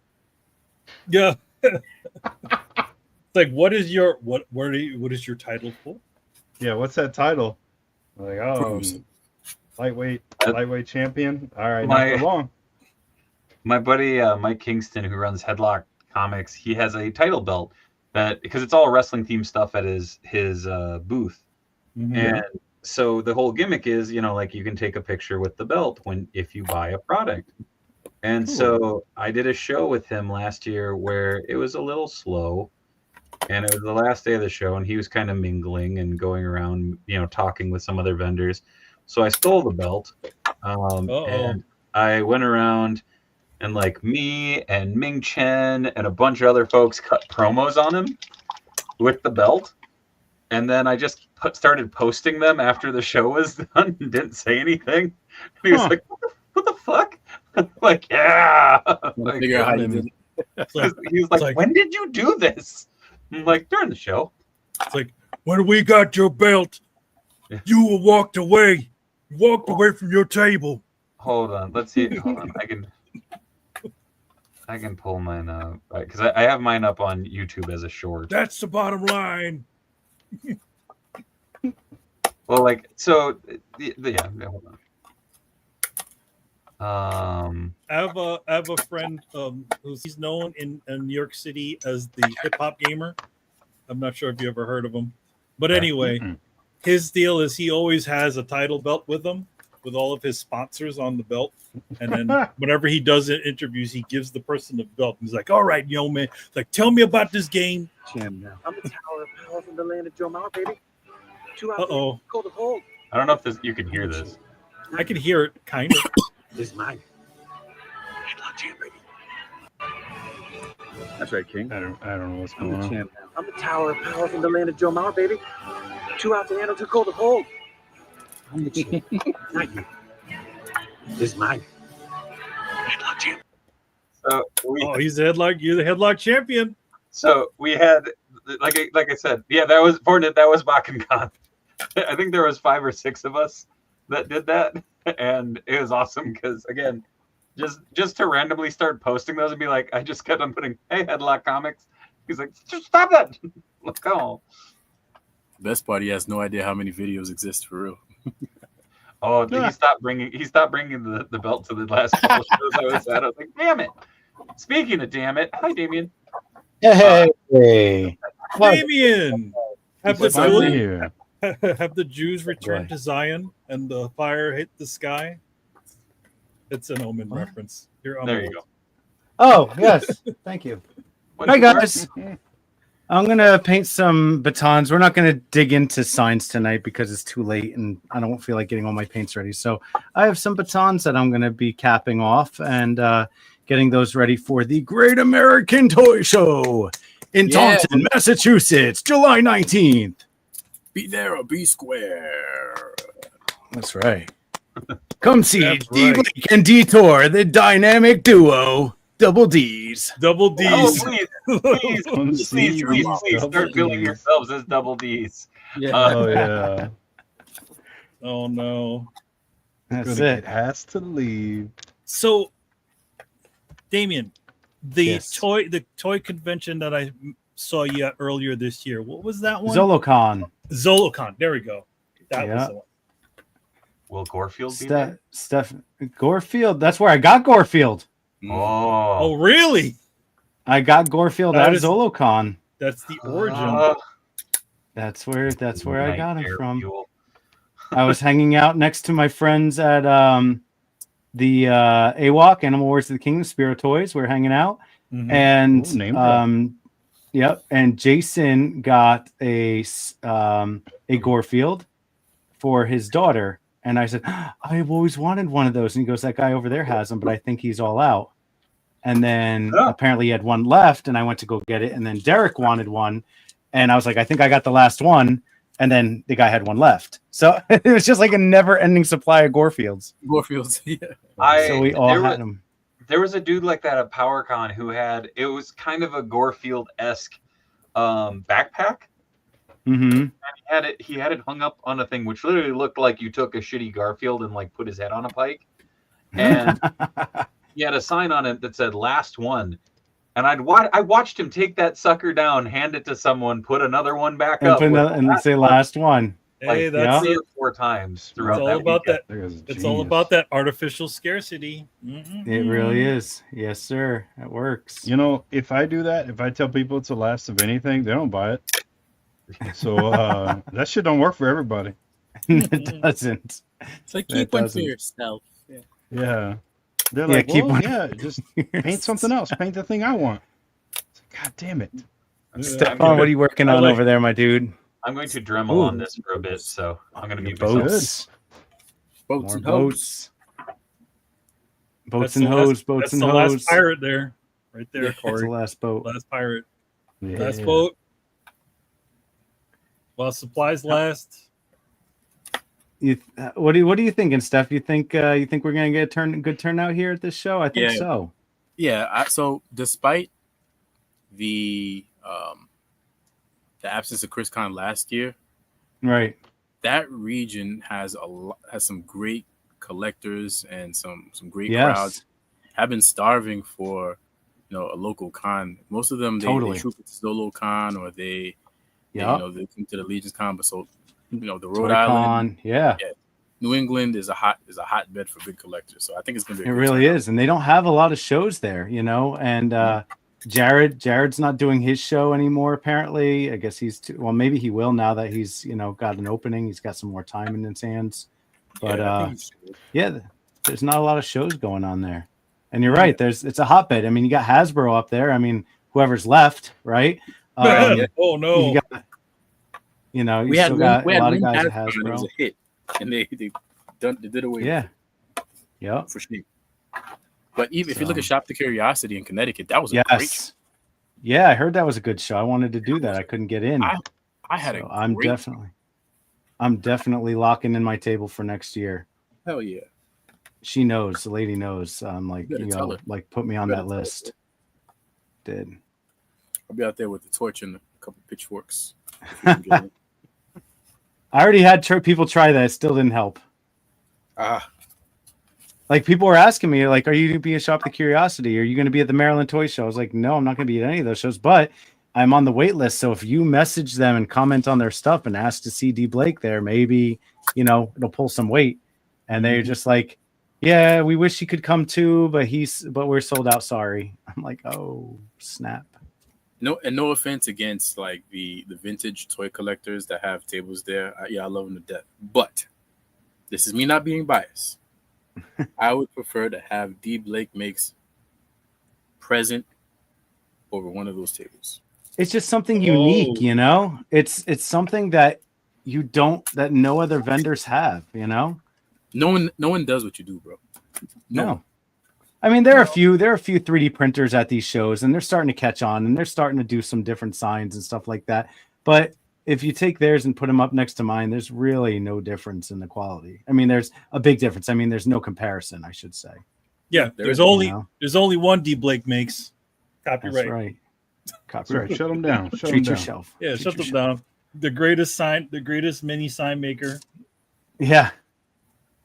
E: Yeah. It's like, what is your what is your title for?
D: Yeah, what's that title? Like,
C: Cruise.
D: lightweight champion. All right,
B: My-
D: not for long.
B: My buddy Mike Kingston, who runs Headlock Comics, he has a title belt that, because it's all wrestling themed stuff at his booth, and so the whole gimmick is, like you can take a picture with the belt if you buy a product. And so I did a show with him last year where it was a little slow, and it was the last day of the show, and he was kind of mingling and going around, talking with some other vendors. So I stole the belt, and I went around, and like me and Ming Chen and a bunch of other folks cut promos on him with the belt. And then I just started posting them after the show was done and didn't say anything. And he was like, what the fuck? I'm like, yeah. Like,
C: Figure out how you did it.
B: He was like, when did you do this? I'm like, during the show.
E: It's like, when we got your belt, you walked away. You walked away from your table.
B: Hold on. Let's see. Hold on. I can pull mine up because I have mine up on YouTube as a short.
E: That's the bottom line.
B: Well, like, so yeah. Hold on.
E: I have a friend he's known in New York City as the hip hop gamer. I'm not sure if you ever heard of him, but anyway, his deal is he always has a title belt with him, with all of his sponsors on the belt. And then whenever he does interviews, he gives the person the belt. He's like, all right, yo, man. It's like, tell me about this game.
H: I'm the tower of power from the land of Joe Mauer, baby.
E: Uh-oh.
H: Cold of hold.
B: I don't know if you can hear this.
E: I can hear it, kind of.
H: This is mine. Headlock champ, baby. That's right, King.
D: I don't know what's
H: I'm
D: going
H: the
D: on.
H: champ now. I'm the tower of power from the land of Joe Mauer, baby. 2 out to handle, too cold to hold. I'm the champ. Not you. This is mine. Headlock champ.
B: So
E: You're the headlock champion.
B: So we had, like I said, yeah, that was BakenCon. I think there was 5 or 6 of us that did that, and it was awesome because, again, just to randomly start posting those and be like, I just kept on putting, hey, Headlock Comics. He's like, just stop that. Look, oh.
C: Best part, he has no idea how many videos exist for real.
B: Oh, he stopped bringing the belt to the last couple shows I was at. I was like, damn it. Speaking of damn it, hi, Damien.
I: Hey,
E: Damien, have
D: Here.
E: the Jews returned to Zion and the fire hit the sky? It's an Omen reference.
B: There you go.
I: Oh, yes. Thank you. Hi, guys. I'm going to paint some batons. We're not going to dig into signs tonight because it's too late and I don't feel like getting all my paints ready. So I have some batons that I'm going to be capping off and getting those ready for the Great American Toy Show in Taunton, Massachusetts, July 19th.
C: Be there or be square.
I: That's right. Come see D-Blake and Dtour, the dynamic duo. Double D's.
E: Double D's.
B: Oh, please start billing yourselves as Double D's.
D: Yeah.
E: Oh no.
I: That's
D: It
I: it.
D: has to leave.
E: So, Damien, the toy convention that I saw you at earlier this year. What was that one?
I: Zolocon.
E: Zolocon. There we go. That was the one.
B: Will Gorefield be there?
I: Steph Gorefield. That's where I got Gorefield.
E: Oh, really?
I: I got Gorefield at Zolocon.
E: That's the origin.
I: That's where I got him from. I was hanging out next to my friends at the AWOC, Animal Wars of the Kingdom, Spirit Toys. We're hanging out. And yep. And Jason got a Gorefield for his daughter. And I said, I've always wanted one of those. And he goes, that guy over there has them, but I think he's all out. And then apparently he had one left, and I went to go get it. And then Derek wanted one. And I was like, I think I got the last one. And then the guy had one left. So it was just like a never-ending supply of Gorefields.
C: Yeah.
I: So we all had them.
B: There was a dude like that at PowerCon who it was kind of a Gorefield-esque backpack.
I: Mm-hmm.
B: And he had it hung up on a thing which literally looked like you took a shitty Garfield and like put his head on a pike. And he had a sign on it that said last one. And I watched him take that sucker down, hand it to someone, put another one back
I: And
B: up,
I: put another, and say last one.
E: Hey,
B: like
E: that's
B: 3 or 4 times throughout
E: it's all about
B: weekend.
E: that. It's all about that artificial scarcity.
I: It really is. Yes, sir. It works.
D: You know, if I do that, if I tell people it's the last of anything, they don't buy it. So that shit don't work for everybody.
I: It doesn't.
C: It's like keep one for yourself.
D: Yeah. They're like,
I: keep
D: well,
I: one
D: yeah, just paint something else. Paint the thing I want. It's like, God damn it.
I: Stefan, what are you working on over there, my dude?
B: I'm going to Dremel on this for a bit, so I'm going to be
I: boats.
C: Boats and
I: boats. Boats
E: That's
I: and
E: the
I: hose,
E: last-
I: boats
E: That's
I: and
E: the
I: hose.
E: last pirate there, right there,
I: That's
E: Corey.
I: the last boat.
E: Last pirate.
D: Yeah.
E: Last boat. While supplies last.
I: What are you thinking, Steph? You think we're gonna get a good turnout here at this show? I think so.
C: Yeah. So despite the absence of Chris Con last year,
I: right?
C: That region has some great collectors and some great crowds. Have been starving for a local con. Most of them they troop at the solo con or they they come to the Legion's Con. But so the Rhode Island, New England is a hotbed for big collectors. So I think it's gonna be.
I: It really is, and they don't have a lot of shows there, and. Jared's not doing his show anymore. Apparently, I guess maybe he will now that he's got an opening. He's got some more time in his hands. But there's not a lot of shows going on there. And you're right. It's a hotbed. I mean, you got Hasbro up there. I mean, whoever's left, right?
E: Oh no!
I: You got, we had a lot of guys at Hasbro.
C: It was a hit, and they did away.
I: Yeah. Yeah.
C: For sure. But even if you look at Shop the Curiosity in Connecticut, that was a great show.
I: Yeah, I heard that was a good show. I wanted to do that. I couldn't get in.
C: I had a
I: I'm definitely locking in my table for next year.
C: Hell yeah.
I: She knows, the lady knows. I'm like, like put me on that list. Did.
C: I'll be out there with the torch and a couple pitchforks.
I: I already had people try that. It still didn't help. Like people were asking me, like, are you going to be at Shop the Curiosity? Are you going to be at the Maryland Toy Show? I was like, no, I'm not going to be at any of those shows, but I'm on the wait list. So if you message them and comment on their stuff and ask to see D Blake there, maybe, it'll pull some weight. And they're just like, yeah, we wish he could come too, but we're sold out. Sorry. I'm like, oh, snap.
C: No offense against like the vintage toy collectors that have tables there. I love them to death. But this is me not being biased. I would prefer to have D Blake Makes present over one of those tables.
I: It's just something unique, It's something that that no other vendors have, No
C: one does what you do, bro.
I: No. I mean, there are a few 3D printers at these shows, and they're starting to catch on, and they're starting to do some different signs and stuff like that. But if you take theirs and put them up next to mine, there's really no difference in the quality. I mean, there's a big difference. I mean, there's no comparison, I should say.
E: Yeah, there's only one D Blake Makes. Copyright.
I: That's right. Copyright.
D: Shut them down.
I: Treat yourself.
E: Yeah, shut them down. The greatest mini sign maker.
I: Yeah.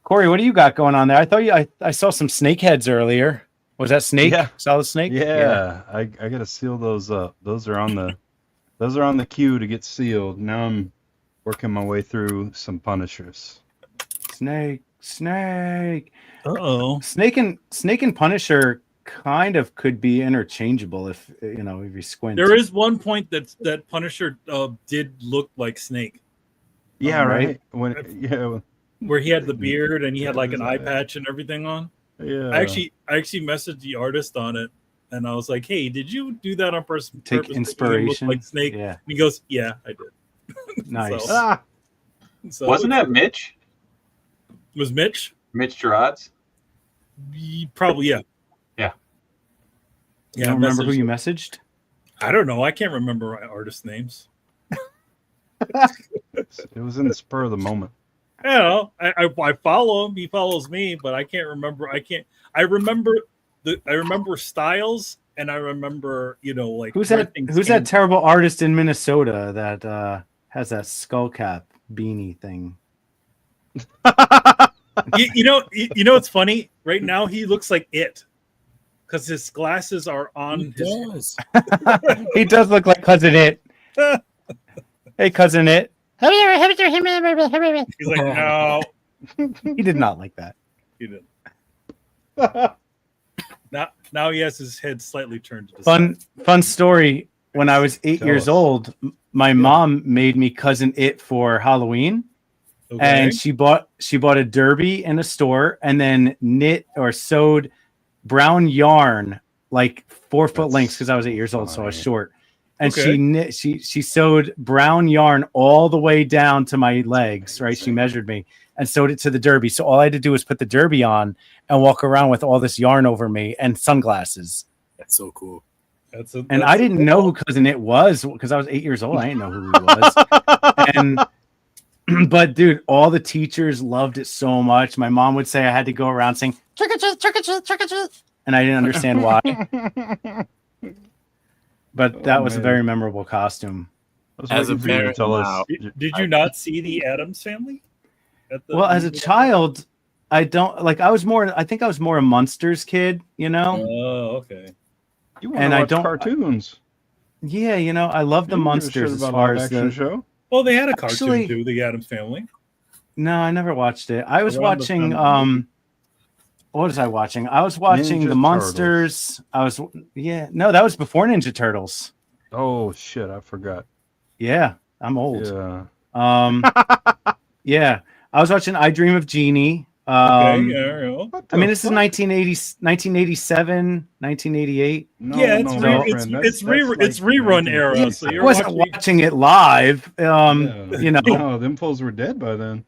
I: Corey, what do you got going on there? I thought I saw some snake heads earlier. Was that snake?
D: Yeah.
I: Solid snake?
D: Yeah. I gotta seal those up. Those are on the queue to get sealed. Now I'm working my way through some Punishers.
I: Snake.
E: Uh-oh.
I: Snake and Punisher kind of could be interchangeable if you squint.
E: There is one point that Punisher did look like Snake.
D: Yeah, right.
E: Where he had the beard and he had like an eye patch and everything on.
D: Yeah.
E: I actually messaged the artist on it, and I was like, "Hey, did you do that on purpose?
I: Take inspiration,
E: like Snake?"
I: Yeah.
E: And he goes, "Yeah, I did."
I: Nice.
E: So
B: wasn't that Mitch?
E: Was Mitch?
B: Mitch Gerards?
E: Probably, yeah.
B: Yeah.
I: You don't remember who you messaged?
E: I don't know. I can't remember artist names.
D: It was in the spur of the moment.
E: I follow him. He follows me, but I can't remember. I remember styles, and I remember, like
I: who's that terrible artist in Minnesota that has that skull cap beanie thing?
E: you know, it's funny. Right now, he looks like it. because his glasses are on his.
I: He does look like Cousin It. Hey, Cousin It.
E: He's like, no.
I: He did not like that.
E: He didn't. Now he has his head slightly turned to the side.
I: Fun story. When I was 8 years old, my mom made me Cousin It for Halloween.
E: Okay.
I: And she bought a derby in a store and then knit or sewed brown yarn like 4 foot lengths because I was 8 years old, so I was short. And she sewed brown yarn all the way down to my legs, right? She measured me and sewed it to the derby. So all I had to do was put the derby on and walk around with all this yarn over me and sunglasses.
C: That's so cool.
I: And I didn't know who Cousin It was because I was 8 years old. I didn't know who he was. But dude, all the teachers loved it so much. My mom would say I had to go around saying trick or treat, trick or treat, trick or treat, and I didn't understand why. But that was a very memorable costume.
C: As a parent,
E: did you not see the Addams Family?
I: Well, as a child, I don't like. I think I was more a Munsters kid, you know.
E: Oh, okay.
D: You want to watch cartoons?
I: Yeah, you know, I love the Munsters as far as the
D: show.
E: Well, they had a cartoon too, the Addams Family.
I: No, I never watched it. I was watching. What was I watching? I was watching the Munsters. No, that was before Ninja Turtles.
D: Oh shit, I forgot.
I: Yeah, I'm old.
D: Yeah.
I: Yeah, I was watching I Dream of Jeannie.
E: Yeah.
I: I mean, this is 1987, 1988.
E: It's rerun era.
I: Yeah,
E: so you're
I: I wasn't watching it live. You know,
D: no, them fools were dead by then.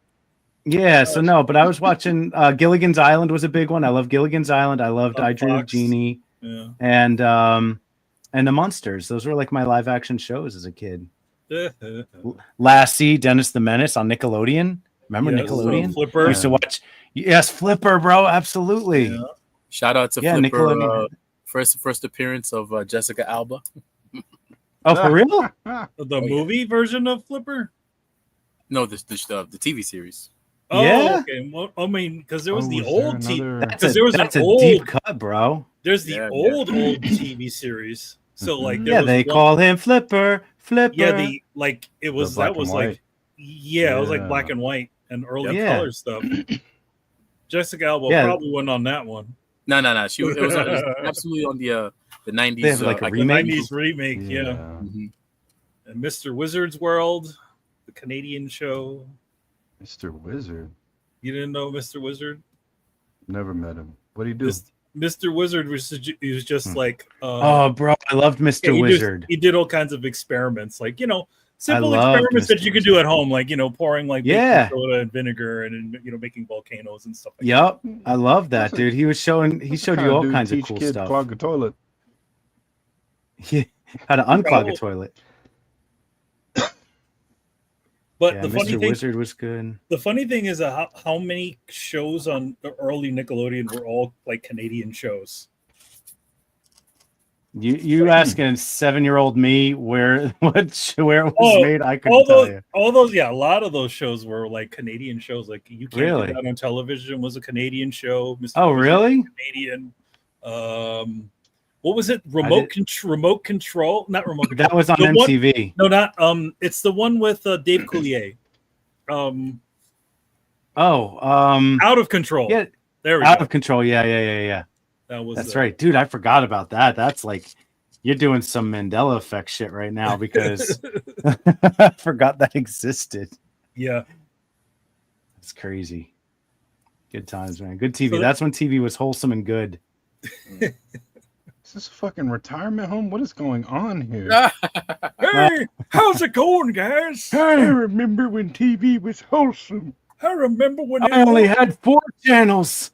I: Yeah, so no, but I was watching Gilligan's Island was a big one. I love Gilligan's Island. I loved I Dream of Jeannie.
E: Yeah.
I: And the Munsters. Those were like my live action shows as a kid. Lassie, Dennis the Menace on Nickelodeon. Remember Nickelodeon?
E: Flipper.
I: I used to watch. Yes, Flipper, bro. Absolutely.
E: Yeah.
C: Shout out to Flipper. First appearance of Jessica Alba.
I: Oh, for real?
E: The movie version of Flipper?
C: No, the TV series.
E: Oh,
I: yeah.
E: Okay. Well, I mean, because there was the old TV.
I: Because there was an old deep cut, bro.
E: There's the old TV series. So like,
I: they call him Flipper.
E: Yeah, it was black and white and early color stuff. Jessica Alba probably wasn't on that one.
C: No. It was absolutely on the 90s.
I: They have like a remake.
E: The 90s remake, yeah.
C: Mm-hmm.
E: And Mr. Wizard's World, the Canadian show.
D: Mr. Wizard.
E: You didn't know Mr. Wizard?
D: Never met him. What do you do?
E: Mr. Wizard was just like.
I: Oh, bro, I loved Mr. Wizard.
E: He did all kinds of experiments, like simple experiments that you could do at home, like pouring like baking soda and vinegar and making volcanoes and stuff.
I: Yep, I love that, dude. He showed you all kinds of cool stuff.
D: Clog a toilet.
I: Yeah, how to unclog a toilet.
E: But the funny
I: Mr.
E: thing,
I: Wizard was good.
E: The funny thing is how many shows on the early Nickelodeon were all like Canadian shows.
I: You asking 7-year-old me where it was made? I couldn't tell you.
E: All those, a lot of those shows were like Canadian shows. Like You Can't Get Out on Television was a Canadian show.
I: Oh, really?
E: Canadian. What was it? Remote control? Not remote control.
I: That was on MTV.
E: Not. It's the one with Dave Coulier. Out of Control.
I: Yeah,
E: there we go.
I: Out of Control. Yeah. That's right, dude. I forgot about that. That's like you're doing some Mandela effect shit right now because I forgot that existed.
E: Yeah,
I: it's crazy. Good times, man. Good TV. That's when TV was wholesome and good.
D: Is this a fucking retirement home? What is going on here?
E: Hey, how's it going, guys?
D: I remember when TV was wholesome.
E: I remember when
I: I only had 4 channels.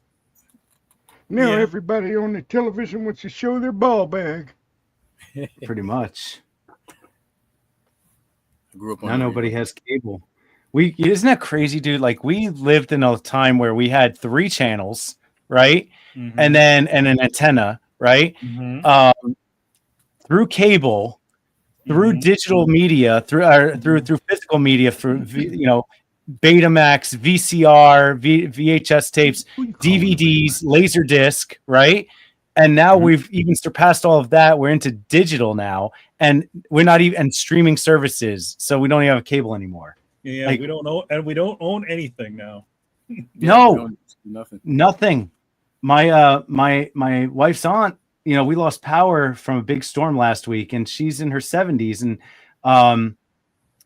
D: Now everybody on the television wants to show their ball bag.
I: Pretty much.
C: I grew up on
I: now nobody has cable. Isn't that crazy, dude? Like we lived in a time where we had 3 channels, right? Mm-hmm. And an antenna, right?
E: Mm-hmm.
I: Through cable, through digital media, through physical media, through Betamax, VCR, VHS tapes, DVDs, Laserdisc, right? And now we've even surpassed all of that. We're into digital now, and we're not even and streaming services, so we don't even have a cable anymore.
E: Yeah, we don't know, and we don't own anything now.
I: No, nothing. My wife's aunt, we lost power from a big storm last week, and she's in her 70s, and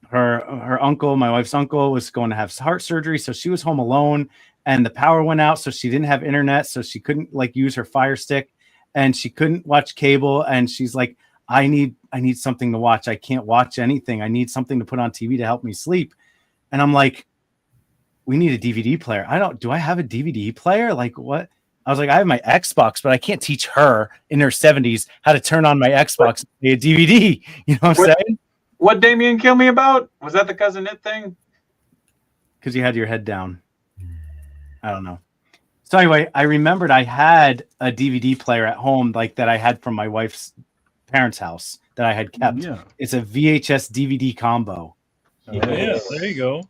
I: her uncle, my wife's uncle, was going to have heart surgery, so she was home alone, and the power went out, so she didn't have internet, so she couldn't use her Fire Stick, and she couldn't watch cable, and she's like, I need something to watch. I can't watch anything. I need something to put on TV to help me sleep. And I'm like, we need a DVD player. Do I have a DVD player? Like, what? I was like, I have my Xbox, but I can't teach her in her 70s how to turn on my Xbox and play a DVD. You know what I'm saying?
B: What Damien kill me about? Was that the Cousin It thing?
I: Because you had your head down. I don't know. So anyway, I remembered I had a DVD player at home, like that I had from my wife's parents' house that I had kept. Yeah. It's a VHS DVD combo.
E: Yeah, there you go.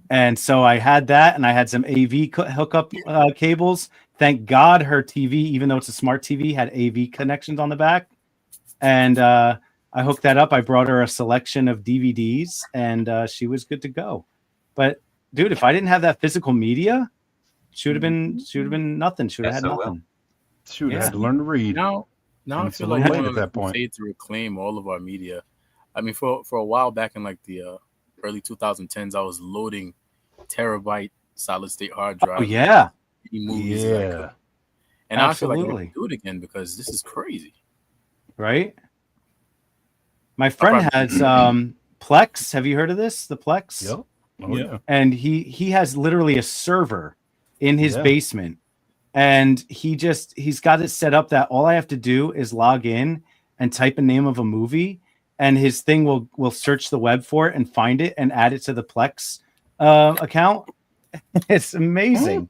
I: And so I had that, and I had some AV hookup cables. Thank God her TV, even though it's a smart TV, had AV connections on the back. And I hooked that up. I brought her a selection of DVDs, and she was good to go. But dude, if I didn't have that physical media, she would have been nothing. She would have had nothing.
D: She would have had to learn to read.
C: Now I feel like at that point to reclaim all of our media. I mean, for a while back in like the early 2010s, I was loading terabyte solid state hard drive.
I: Oh yeah,
C: movies.
I: Yeah,
C: and I feel like I want to do it again because this is crazy.
I: Right. My friend has Plex. Have you heard of this? The Plex.
D: Yep. Oh, yeah.
I: And he has literally a server in his basement, and he's got it set up that all I have to do is log in and type a name of a movie, and his thing will search the web for it and find it and add it to the Plex account. It's amazing.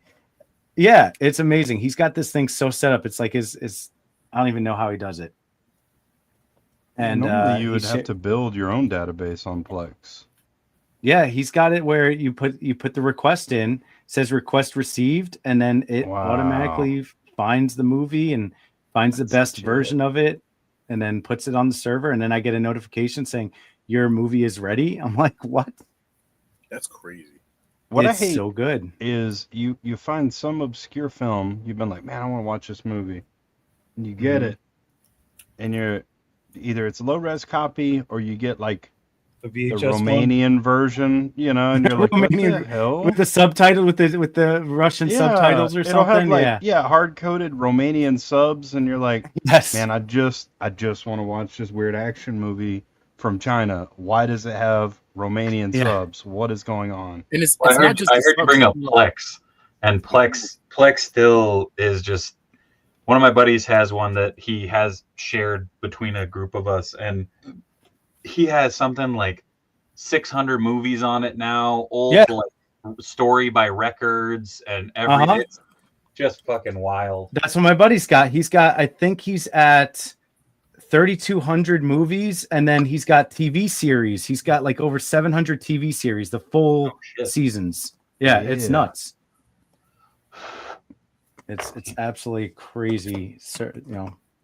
I: Yeah, it's amazing. He's got this thing so set up. It's like his I don't even know how he does it. And
D: normally you would have to build your own database on Plex.
I: Yeah, he's got it where you put the request in, says request received, and then it automatically finds the movie and finds the best version of it, and then puts it on the server, and then I get a notification saying your movie is ready. I'm like, what?
C: That's crazy.
D: What
I: it's
D: I hate
I: so good
D: is you find some obscure film, you've been like, man, I want to watch this movie, and you get it, and you're either it's a low res copy or you get like
E: the VHS
D: Romanian version, and you're like, what the hell?
I: With the subtitle, with the Russian subtitles or something.
D: Have hard coded Romanian subs, and you're like,
I: yes,
D: man, I just want to watch this weird action movie from China. Why does it have Romanian subs? What is going on?
C: And
B: I heard you bring up Plex, and Plex still is just. One of my buddies has one that he has shared between a group of us, and he has something like 600 movies on it now, old like story by records and everything. It's just fucking wild.
I: That's what my buddy's got. I think he's at 3,200 movies, and then he's got TV series. He's got like over 700 TV series, the full seasons. Yeah, it's nuts. It's absolutely crazy.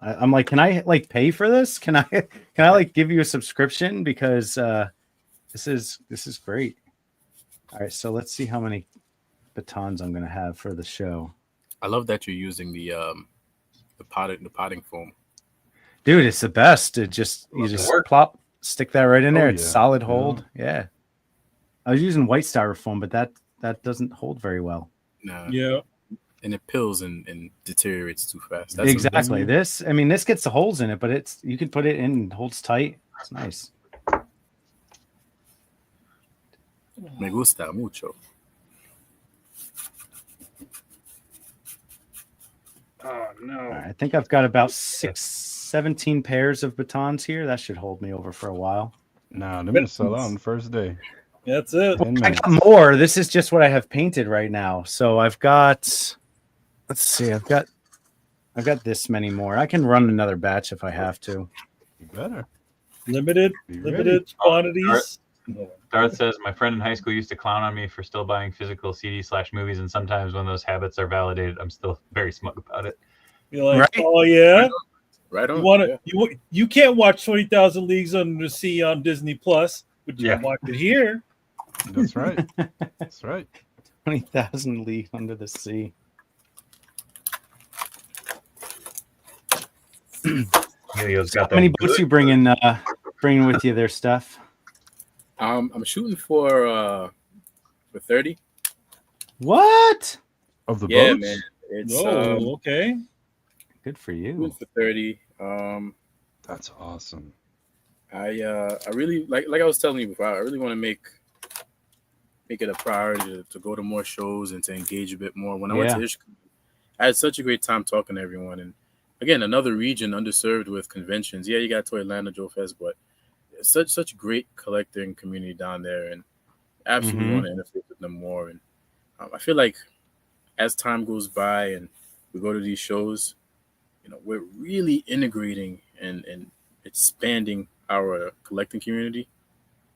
I: I'm like, can I like pay for this? Can I like give you a subscription? Because this is great. All right, so let's see how many batons I'm gonna have for the show.
C: I love that you're using the potting foam.
I: Dude, it's the best. You just plop, stick that right in there. It's solid hold. Yeah. I was using white styrofoam, but that doesn't hold very well.
C: No.
E: Yeah.
C: And it pills and deteriorates too fast.
I: That's exactly. This gets the holes in it, but you can put it in and holds tight. It's nice.
C: Me gusta mucho.
D: Oh no.
I: All right, I think I've got about 17 pairs of batons here. That should hold me over for a while.
D: No, they're gonna sell out on the first day.
E: That's it.
I: I got more. This is just what I have painted right now. So I've got. Let's see. I've got this many more. I can run another batch if I have to.
D: You better.
E: Limited quantities.
B: Darth says, my friend in high school used to clown on me for still buying physical CD/movies, and sometimes when those habits are validated, I'm still very smug about it.
E: You're like,
I: Right?
E: oh yeah.
C: Right on.
E: You want to you can't watch 20,000 Leagues Under the Sea on Disney Plus, but you can watch it here.
D: That's right. That's right.
I: 20,000 Leagues Under the Sea.
B: Got
I: How many boats you bringing with you there, Steph?
C: I'm shooting for 30.
I: What?
D: Of the
C: Yeah,
D: boats?
C: man. It's
E: okay.
I: Good for
C: shooting
I: you.
C: for 30.
D: That's awesome.
C: I really like I was telling you before, I really want to make it a priority to go to more shows and to engage a bit more. When I went to Ishka, I had such a great time talking to everyone. And again, another region underserved with conventions. Yeah, you got Toylanta, Joe Fest, but such great collecting community down there, and absolutely want to interface with them more. And I feel like as time goes by and we go to these shows, we're really integrating and expanding our collecting community.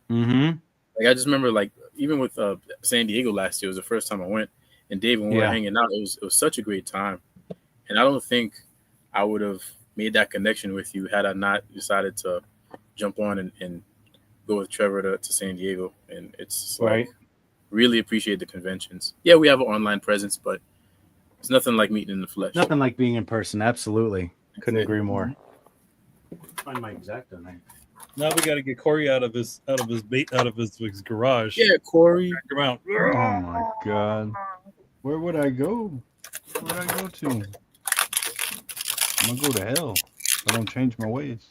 I: Mm-hmm.
C: Like I just remember, like even with San Diego last year, it was the first time I went, and Dave, when we were hanging out, it was such a great time. And I don't think I would have made that connection with you had I not decided to jump on and go with Trevor to San Diego. And it's like really appreciate the conventions. Yeah, we have an online presence, but it's nothing like meeting in the flesh.
I: Nothing like being in person. Absolutely. Couldn't agree more. Find my Exacto knife.
E: Now we got to get Corey out of his garage.
C: Yeah, Corey.
E: Check him out.
D: Oh my God. Where would I go? Where would I go to? I'm gonna go to hell if I don't change my ways.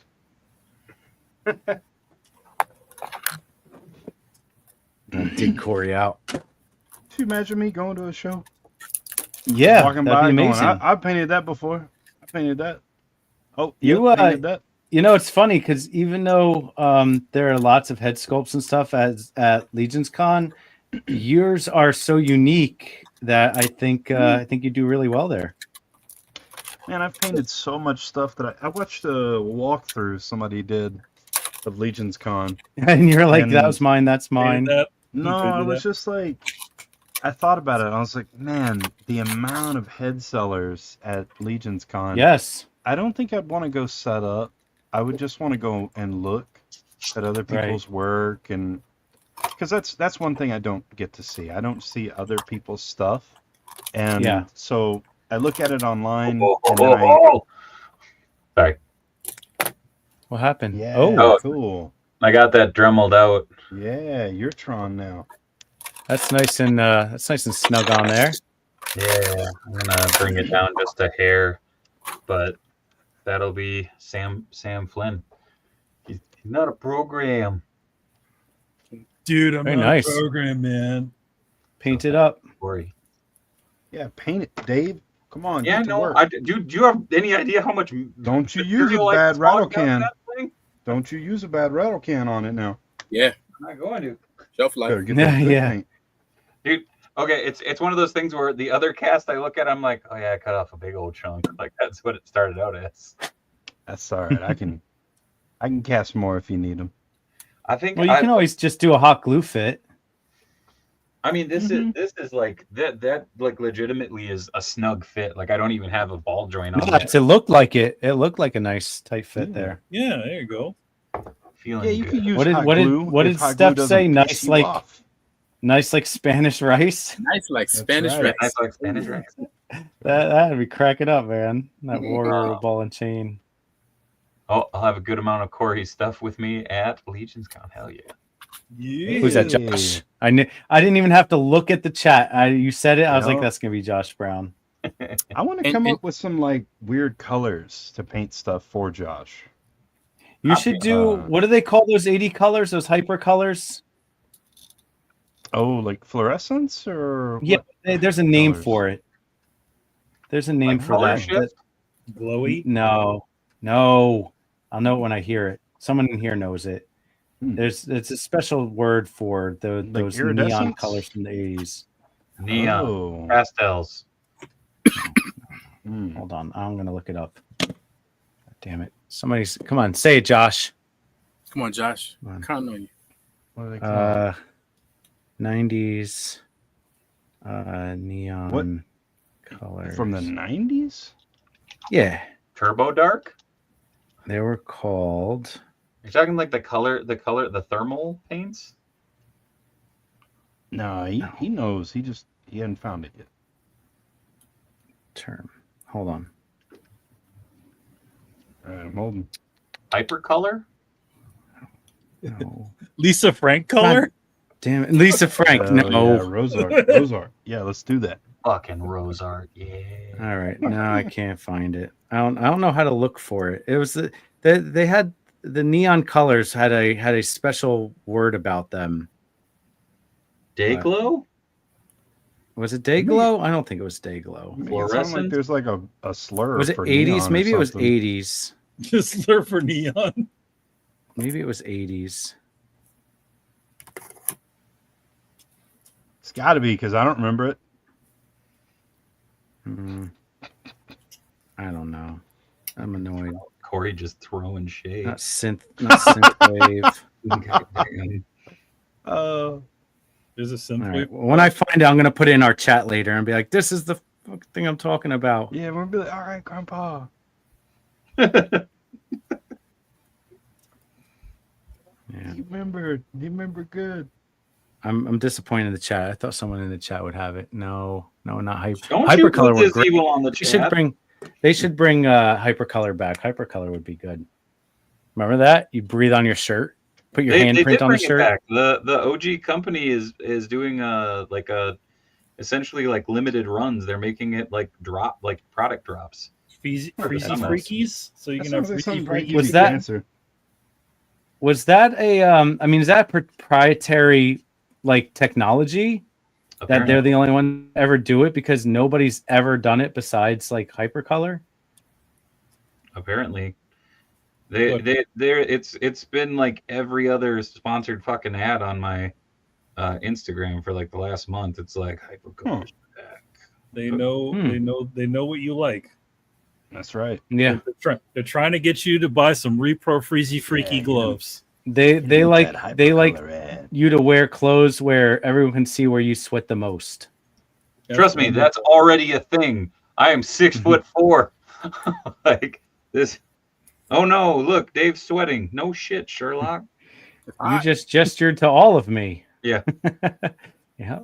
I: Dig Corey out.
D: Could you imagine me going to a show?
I: Yeah,
D: walking
I: that'd
D: by
I: be
D: going,
I: amazing.
D: I painted that before. I painted that. Oh,
I: you
D: painted that.
I: It's funny because even though there are lots of head sculpts and stuff at Legion's Con, yours are so unique that I think you do really well there.
D: Man, I've painted so much stuff that I watched a walkthrough somebody did of Legion's Con.
I: And you're like, that was mine, that's mine.
D: No, I was just like, I thought about it. I was like, man, the amount of head sellers at Legion's Con.
I: Yes.
D: I don't think I'd want to go set up. I would just want to go and look at other people's work, and because that's one thing I don't get to see. I don't see other people's stuff, and so I look at it online.
B: Sorry.
I: What happened?
D: Yeah.
B: Oh,
D: cool.
B: I got that dremeled out.
D: Yeah, you're Tron now.
I: That's nice and snug on there.
B: Yeah, I'm gonna bring it down just a hair, but that'll be Sam Flynn. He's not a program.
E: Dude, I'm
I: Very
E: not
I: nice.
E: a program, man.
I: Paint it up.
B: Corey.
D: Yeah, paint it, Dave. Come on.
B: Yeah,
D: get to
B: no.
D: work.
B: Do you have any idea how much?
D: Don't you use a
B: material I
D: bad
B: can
D: rattle
B: talk down
D: can.
B: that thing?
D: Don't you use a bad rattle can on it now.
C: Yeah,
B: I'm not going to.
C: shelf life.
D: Better get that good paint.
B: Dude, okay, it's one of those things where the other cast I look at, I'm like, oh yeah, I cut off a big old chunk. Like that's what it started out as.
D: That's all right. I can cast more if you need them.
B: I think.
I: Well, you can always just do a hot glue fit.
B: I mean, this is like that like legitimately is a snug fit. Like I don't even have a ball joint on it.
I: It looked like it. It looked like a nice tight fit there.
E: Yeah, there you go.
B: Feeling
D: you
B: good.
D: can use
I: What did
D: hot
I: what did
D: glue
I: what
D: if
I: did
D: hot glue
I: Steph
D: doesn't
I: say?
D: piss
I: Nice
D: you
I: like Spanish rice.
C: Nice like Spanish
D: right.
C: rice.
B: Nice like Spanish rice.
I: That'd be cracking up, man. That warrior ball and chain.
B: Oh, I'll have a good amount of Corey stuff with me at Legion's Con. Hell yeah.
E: Yeah.
I: Who's that, Josh? I didn't even have to look at the chat. You said it. I was like, that's gonna be Josh Brown.
D: I want to come up with some like weird colors to paint stuff for Josh.
I: You should do what do they call those 80 colors? Those hyper colors?
D: Oh, like fluorescence or
I: Yeah, there's a name
D: colors?
I: for it. There's a name
B: Like
I: for
B: color
I: that.
B: shift?
E: Glowy?
I: No. I'll know it when I hear it. Someone in here knows it. It's a special word for those neon
D: iridescence?
I: colors from the 80s.
B: Neon pastels.
I: Hold on, I'm gonna look it up. Damn it! Come on, say it, Josh.
C: Come on, Josh. I'm counting on you.
D: What are they called?
I: 90s neon colors
D: From the 90s?
I: Yeah.
B: Turbo Dark?
I: They were called.
B: You're talking like the thermal paints?
D: No, he knows. He hadn't found it yet.
I: Term. Hold on.
D: All right, I'm holding.
B: Hypercolor?
I: No.
E: Lisa Frank color?
I: God damn it. Lisa Frank. No.
D: Yeah, Rose art. Yeah, let's do that.
B: Fucking rose art. Yeah.
I: All right. Now I can't find it. I don't know how to look for it. It was they had the neon colors had a special word about them.
B: Dayglow?
I: Was it Dayglow? I don't think it was Dayglow.
D: It sounds like there's like a slur.
I: Was it
D: for
I: 80s? Maybe it was
D: something.
I: 80s.
E: Just slur for neon.
I: Maybe it was 80s.
D: It's got to be because I don't remember it.
I: I don't know. I'm annoyed.
B: Corey just throwing shade.
I: Not synthwave.
E: There's a synthwave.
I: All right. When I find it, I'm gonna put it in our chat later and be like, "This is the thing I'm talking about."
D: Yeah, we'll be like, "All right, Grandpa."
I: Yeah.
D: You remember good.
I: I'm disappointed in the chat. I thought someone in the chat would have it. No, not hyper.
B: Don't
I: Hypercolor
B: you put
I: was
B: this
I: great.
B: evil on the chat.
I: They should bring Hypercolor back. Hypercolor would be good. Remember that? You breathe on your shirt, put your handprint on the shirt.
B: Back. The OG company is doing essentially like limited runs. They're making it like product drops.
E: Freezy Freakies? So you can have Freezy Freakies.
I: Was that a I mean, is that proprietary like technology? Apparently. That they're the only one to ever do it because nobody's ever done it besides like Hypercolor?
B: Apparently. It's been like every other sponsored fucking ad on my Instagram for like the last month. It's like Hypercolor's back.
E: They know what you like.
D: That's right.
I: Yeah.
E: They're trying to get you to buy some Repro Freezy Freaky gloves.
I: They like you to wear clothes where everyone can see where you sweat the most.
B: Trust me, that's already a thing. I am 6'4". Like this. Oh no! Look, Dave's sweating. No shit, Sherlock.
I: You just gestured to all of me.
B: Yeah.
I: Yeah.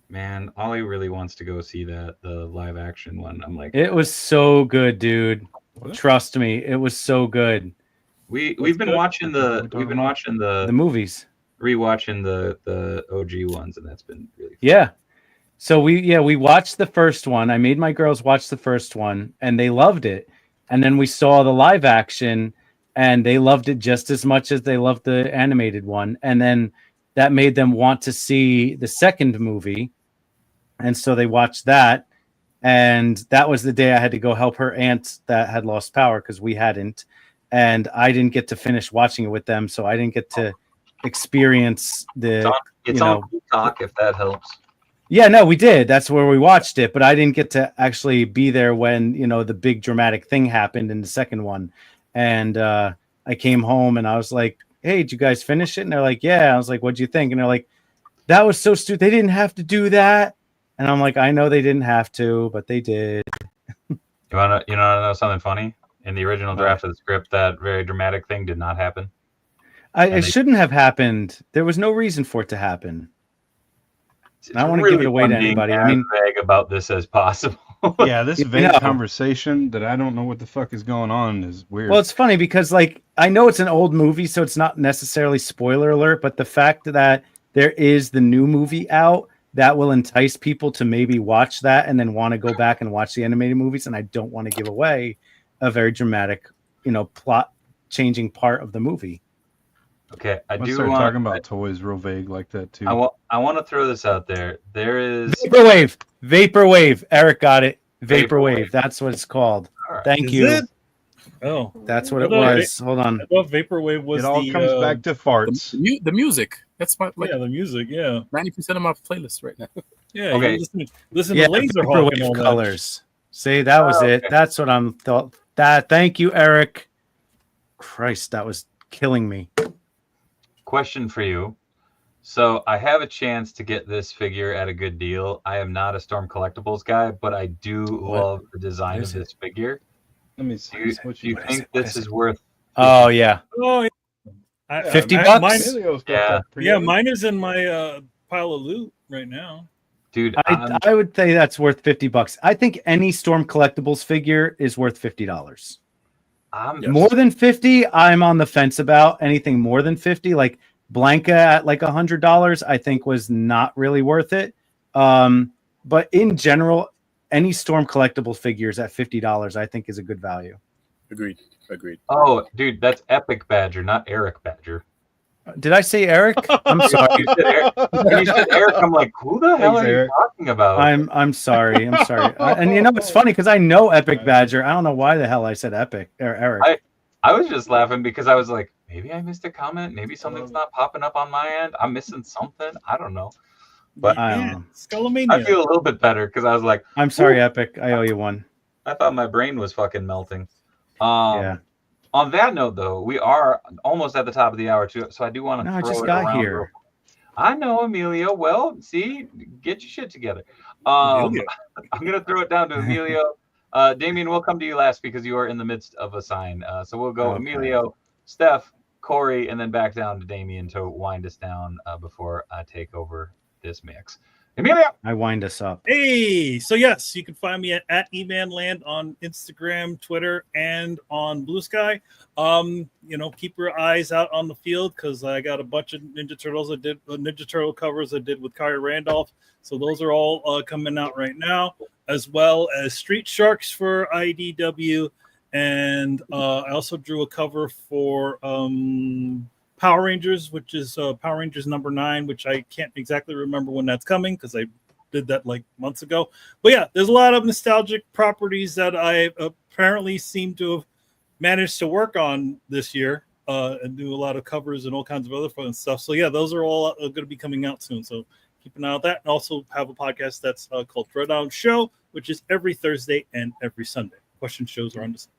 B: Man, Ollie really wants to go see the live action one. I'm like,
I: it was so good, dude. Trust me, it was so good.
B: We've been watching the
I: movies,
B: rewatching the OG ones, and that's been really fun.
I: Yeah. So we watched the first one. I made my girls watch the first one, and they loved it. And then we saw the live action, and they loved it just as much as they loved the animated one. And then that made them want to see the second movie. And so they watched that. And that was the day I had to go help her aunt that had lost power because we hadn't. And I didn't get to finish watching it with them. So I didn't get to experience the...
B: It's on Peacock, if that helps.
I: Yeah, no, we did. That's where we watched it, but I didn't get to actually be there when, the big dramatic thing happened in the second one. And I came home and I was like, "Hey, did you guys finish it?" And they're like, "Yeah." I was like, "What'd you think?" And they're like, "That was so stupid. They didn't have to do that." And I'm like, "I know they didn't have to, but they did."
B: You wanna know something funny? In the original draft of the script, that very dramatic thing did not happen.
I: It shouldn't have happened. There was no reason for it to happen. I don't want to give it away to anybody. I mean,
B: vague about this as possible.
D: Yeah, this vague conversation that I don't know what the fuck is going on is weird.
I: Well, it's funny because I know it's an old movie, so it's not necessarily spoiler alert, but the fact that there is the new movie out, that will entice people to maybe watch that and then want to go back and watch the animated movies. And I don't want to give away a very dramatic, plot changing part of the movie.
B: Okay, I
D: Let's
B: do
D: start
B: want
D: talking about toys real vague like that too.
B: I want to throw this out there. There is
I: Vaporwave. Eric got it. Vaporwave. That's what it's called.
B: Right.
I: Thank you.
E: It? Oh,
I: that's what it was. Hold on.
E: I thought Vaporwave was.
D: It all comes back to farts.
C: The music. That's my
E: the music. Yeah,
C: 90% of my playlist right now.
E: Yeah.
B: Okay.
E: Listen to Laserhawk and all
I: colors. See, that was it. That's what I'm thought. Thank you, Eric. Christ, that was killing me.
B: Question for you. So I have a chance to get this figure at a good deal. I am not a Storm Collectibles guy, but I do love the design of this figure.
D: Let me see.
B: Do you think this is worth?
I: Oh yeah.
E: Oh,
I: yeah. $50?
E: Mine is in my pile of loot right now.
B: Dude,
I: I would say that's worth $50. I think any Storm Collectibles figure is worth $50. More than 50, I'm on the fence about. Anything more than 50, like Blanca at like $100, I think was not really worth it. But in general, any Storm Collectibles figures at $50, I think is a good value.
C: Agreed.
B: Oh, dude, that's Epic Badger, not Eric Badger.
I: Did I say Eric? I'm sorry.
B: When you said Eric, I'm like, who the hell are you talking about?
I: I'm sorry. And you know, it's funny because I know Epic Badger. I don't know why the hell I said Epic or Eric.
B: I was just laughing because I was like, maybe I missed a comment. Maybe something's not popping up on my end. I'm missing something. I don't know. But I feel a little bit better because I was like,
I: I'm sorry, Epic. I owe you one.
B: I thought my brain was fucking melting. On that note, though, we are almost at the top of the hour, too. So I do want to throw
I: I just
B: it
I: got
B: around.
I: here.
B: I know, Emilio. Well, see, get your shit together. I'm going to throw it down to Emilio. Damien, we'll come to you last because you are in the midst of a sign. So we'll go Emilio, Steph, Corey, and then back down to Damien to wind us down before I take over this mix. Emilio,
I: I wind us up.
E: Hey, so yes, you can find me at emanland on Instagram, Twitter, and on Blue Sky. Keep your eyes out on the field because I got a bunch of Ninja Turtle covers I did with Kyrie Randolph. So those are all coming out right now, as well as Street Sharks for IDW, and I also drew a cover for Power Rangers, which is Power Rangers #9, which I can't exactly remember when that's coming because I did that like months ago. But yeah, there's a lot of nostalgic properties that I apparently seem to have managed to work on this year and do a lot of covers and all kinds of other fun stuff. So yeah, those are all going to be coming out soon. So keep an eye on that. And also have a podcast that's called Throwdown Show, which is every Thursday and every Sunday. Question shows are on the site.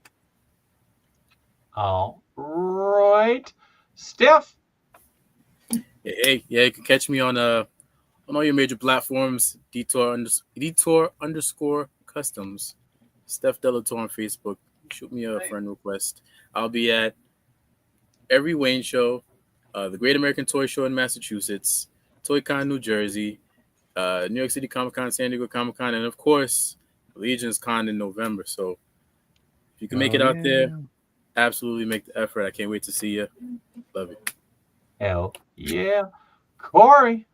B: All right. Steph.
C: Hey, you can catch me on all your major platforms. Dtour _customs. Steph Delator on Facebook. Shoot me a friend request. I'll be at every Wayne show, the Great American Toy Show in Massachusetts, ToyCon New Jersey, New York City Comic Con, San Diego Comic Con, and of course Legion's Con in November. So if you can make it out there, absolutely make the effort. I can't wait to see you. Love you.
B: Hell yeah. Corey.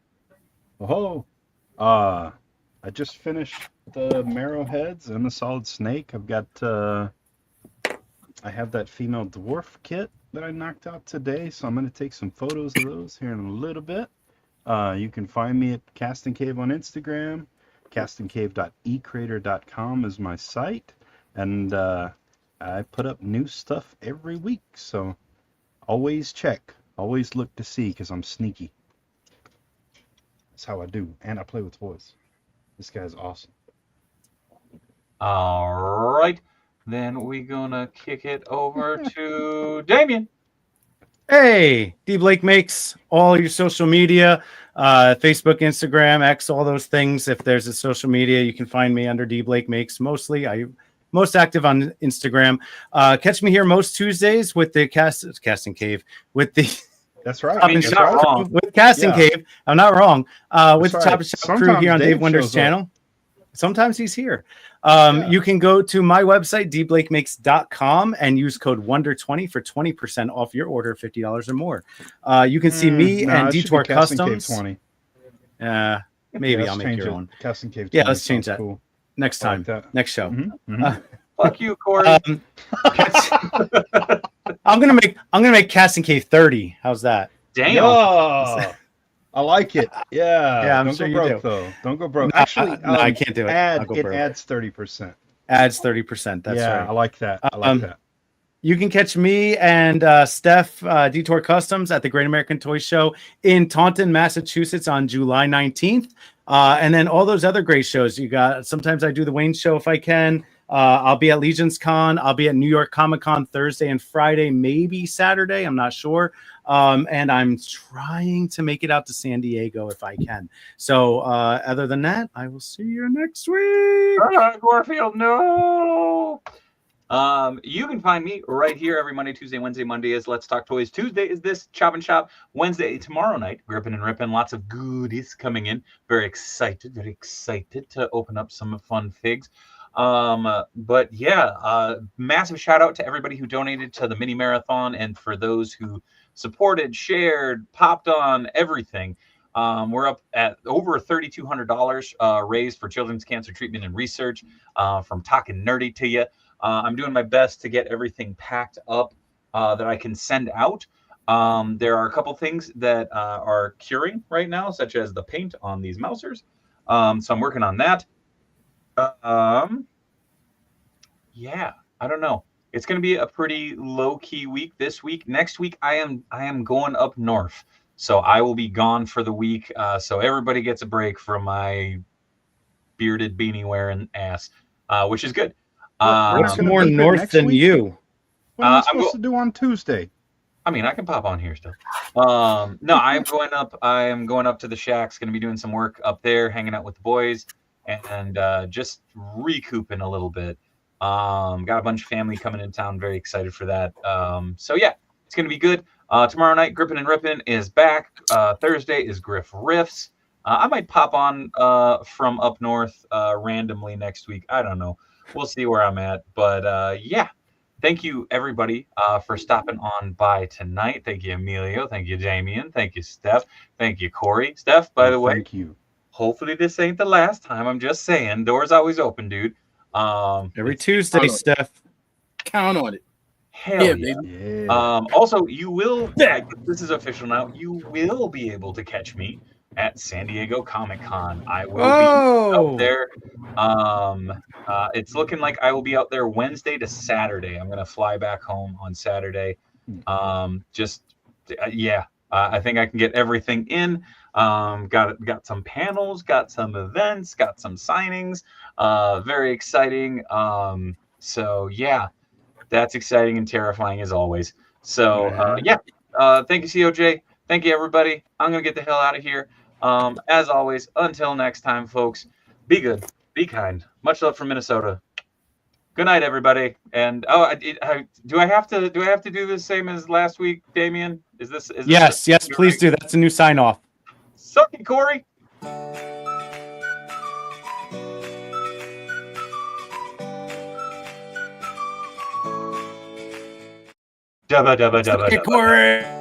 D: I just finished the Marrow Heads and the Solid Snake. I've got I have that female dwarf kit that I knocked out today, so I'm going to take some photos of those here in a little bit. You can find me at Casting Cave on Instagram. castingcave.ecreator.com is my site, and I put up new stuff every week, so always check. Always look to see, because I'm sneaky. That's how I do. And I play with toys. This guy's awesome.
B: All right. Then we're going to kick it over to Damien.
I: Hey, D Blake Makes, all your social media, Facebook, Instagram, X, all those things. If there's a social media, you can find me under D Blake Makes. Mostly, I'm most active on Instagram. Catch me here most Tuesdays with the Casting Cave with the
D: That's right.
I: Choppin' Shop with Casting Cave. I'm not wrong. With the Choppin' Shop crew here on Dave Winder's channel. Sometimes he's here. You can go to my website, dblakemakes.com, and use code WONDER20 for 20% off your order of $50 or more. You can see me and Dtour Customs. Maybe I'll make your own.
D: Casting Cave 20.
I: Yeah, let's change that.
D: Cool.
I: Next time. Next show.
B: Fuck you, Corey.
I: I'm gonna make Casting Cave 30. How's that?
B: Damn.
D: Oh, I like it. Yeah.
I: I'm
D: Don't
I: sure
D: go
I: you
D: broke
I: do.
D: though. Don't go broke. Actually,
I: no, I can't do it.
D: It adds 30%.
I: Adds 30%. That's right.
D: I like that. I like that.
I: You can catch me and Steph Dtour Customs at the Great American Toy Show in Taunton, Massachusetts on July 19th. And then all those other great shows you got. Sometimes I do the Wayne show if I can. I'll be at Legion's Con. I'll be at New York Comic Con Thursday and Friday, maybe Saturday. I'm not sure. And I'm trying to make it out to San Diego if I can. So other than that, I will see you next week.
B: Garfield, no. You can find me right here every Monday, Tuesday, Wednesday. Monday is Let's Talk Toys. Tuesday is this Choppin' Shop. Wednesday, tomorrow night, Grippin' and Rippin'. Lots of goodies coming in. Very excited to open up some fun figs. But yeah, massive shout out to everybody who donated to the mini marathon and for those who supported, shared, popped on, everything. We're up at over $3,200 raised for children's cancer treatment and research from Talking Nerdy to you. I'm doing my best to get everything packed up that I can send out. There are a couple things that are curing right now, such as the paint on these mousers. So I'm working on that. Yeah, I don't know. It's going to be a pretty low-key week this week. Next week, I am going up north. So I will be gone for the week. So everybody gets a break from my bearded beanie wearing ass, which is good.
I: What's more north than
D: week?
I: you?
D: What am I supposed to do on Tuesday?
B: I mean, I can pop on here still. No, I am going up. I am going up to the shacks. Going to be doing some work up there, hanging out with the boys, and just recouping a little bit. Got a bunch of family coming in town. Very excited for that. So yeah, it's going to be good. Tomorrow night, Grippin' and Rippin' is back. Thursday is Griff Riffs. I might pop on from up north randomly next week. I don't know. We'll see where I'm at. But yeah, thank you, everybody, for stopping on by tonight. Thank you, Emilio. Thank you, Damien. Thank you, Steph. Thank you, Corey. Steph, by the way.
D: Thank you.
B: Hopefully this ain't the last time. I'm just saying. Door's always open, dude.
I: Every Tuesday, Steph.
C: Count on it.
B: Hell yeah, baby.
D: Yeah.
B: Also, you will, this is official now, you will be able to catch me at San Diego Comic-Con. I will be out there. It's looking like I will be out there Wednesday to Saturday. I'm going to fly back home on Saturday. I think I can get everything in. Got some panels, got some events, got some signings. Very exciting. So yeah, that's exciting and terrifying as always. So thank you, COJ. Thank you, everybody. I'm gonna get the hell out of here. As always, until next time, folks. Be good, be kind. Much love from Minnesota. Good night, everybody. And do I have to do the same as last week, Damien? Is this
I: Yes, please do. That's a new sign off.
B: Suck it, Corey. Dubba.
I: Corey.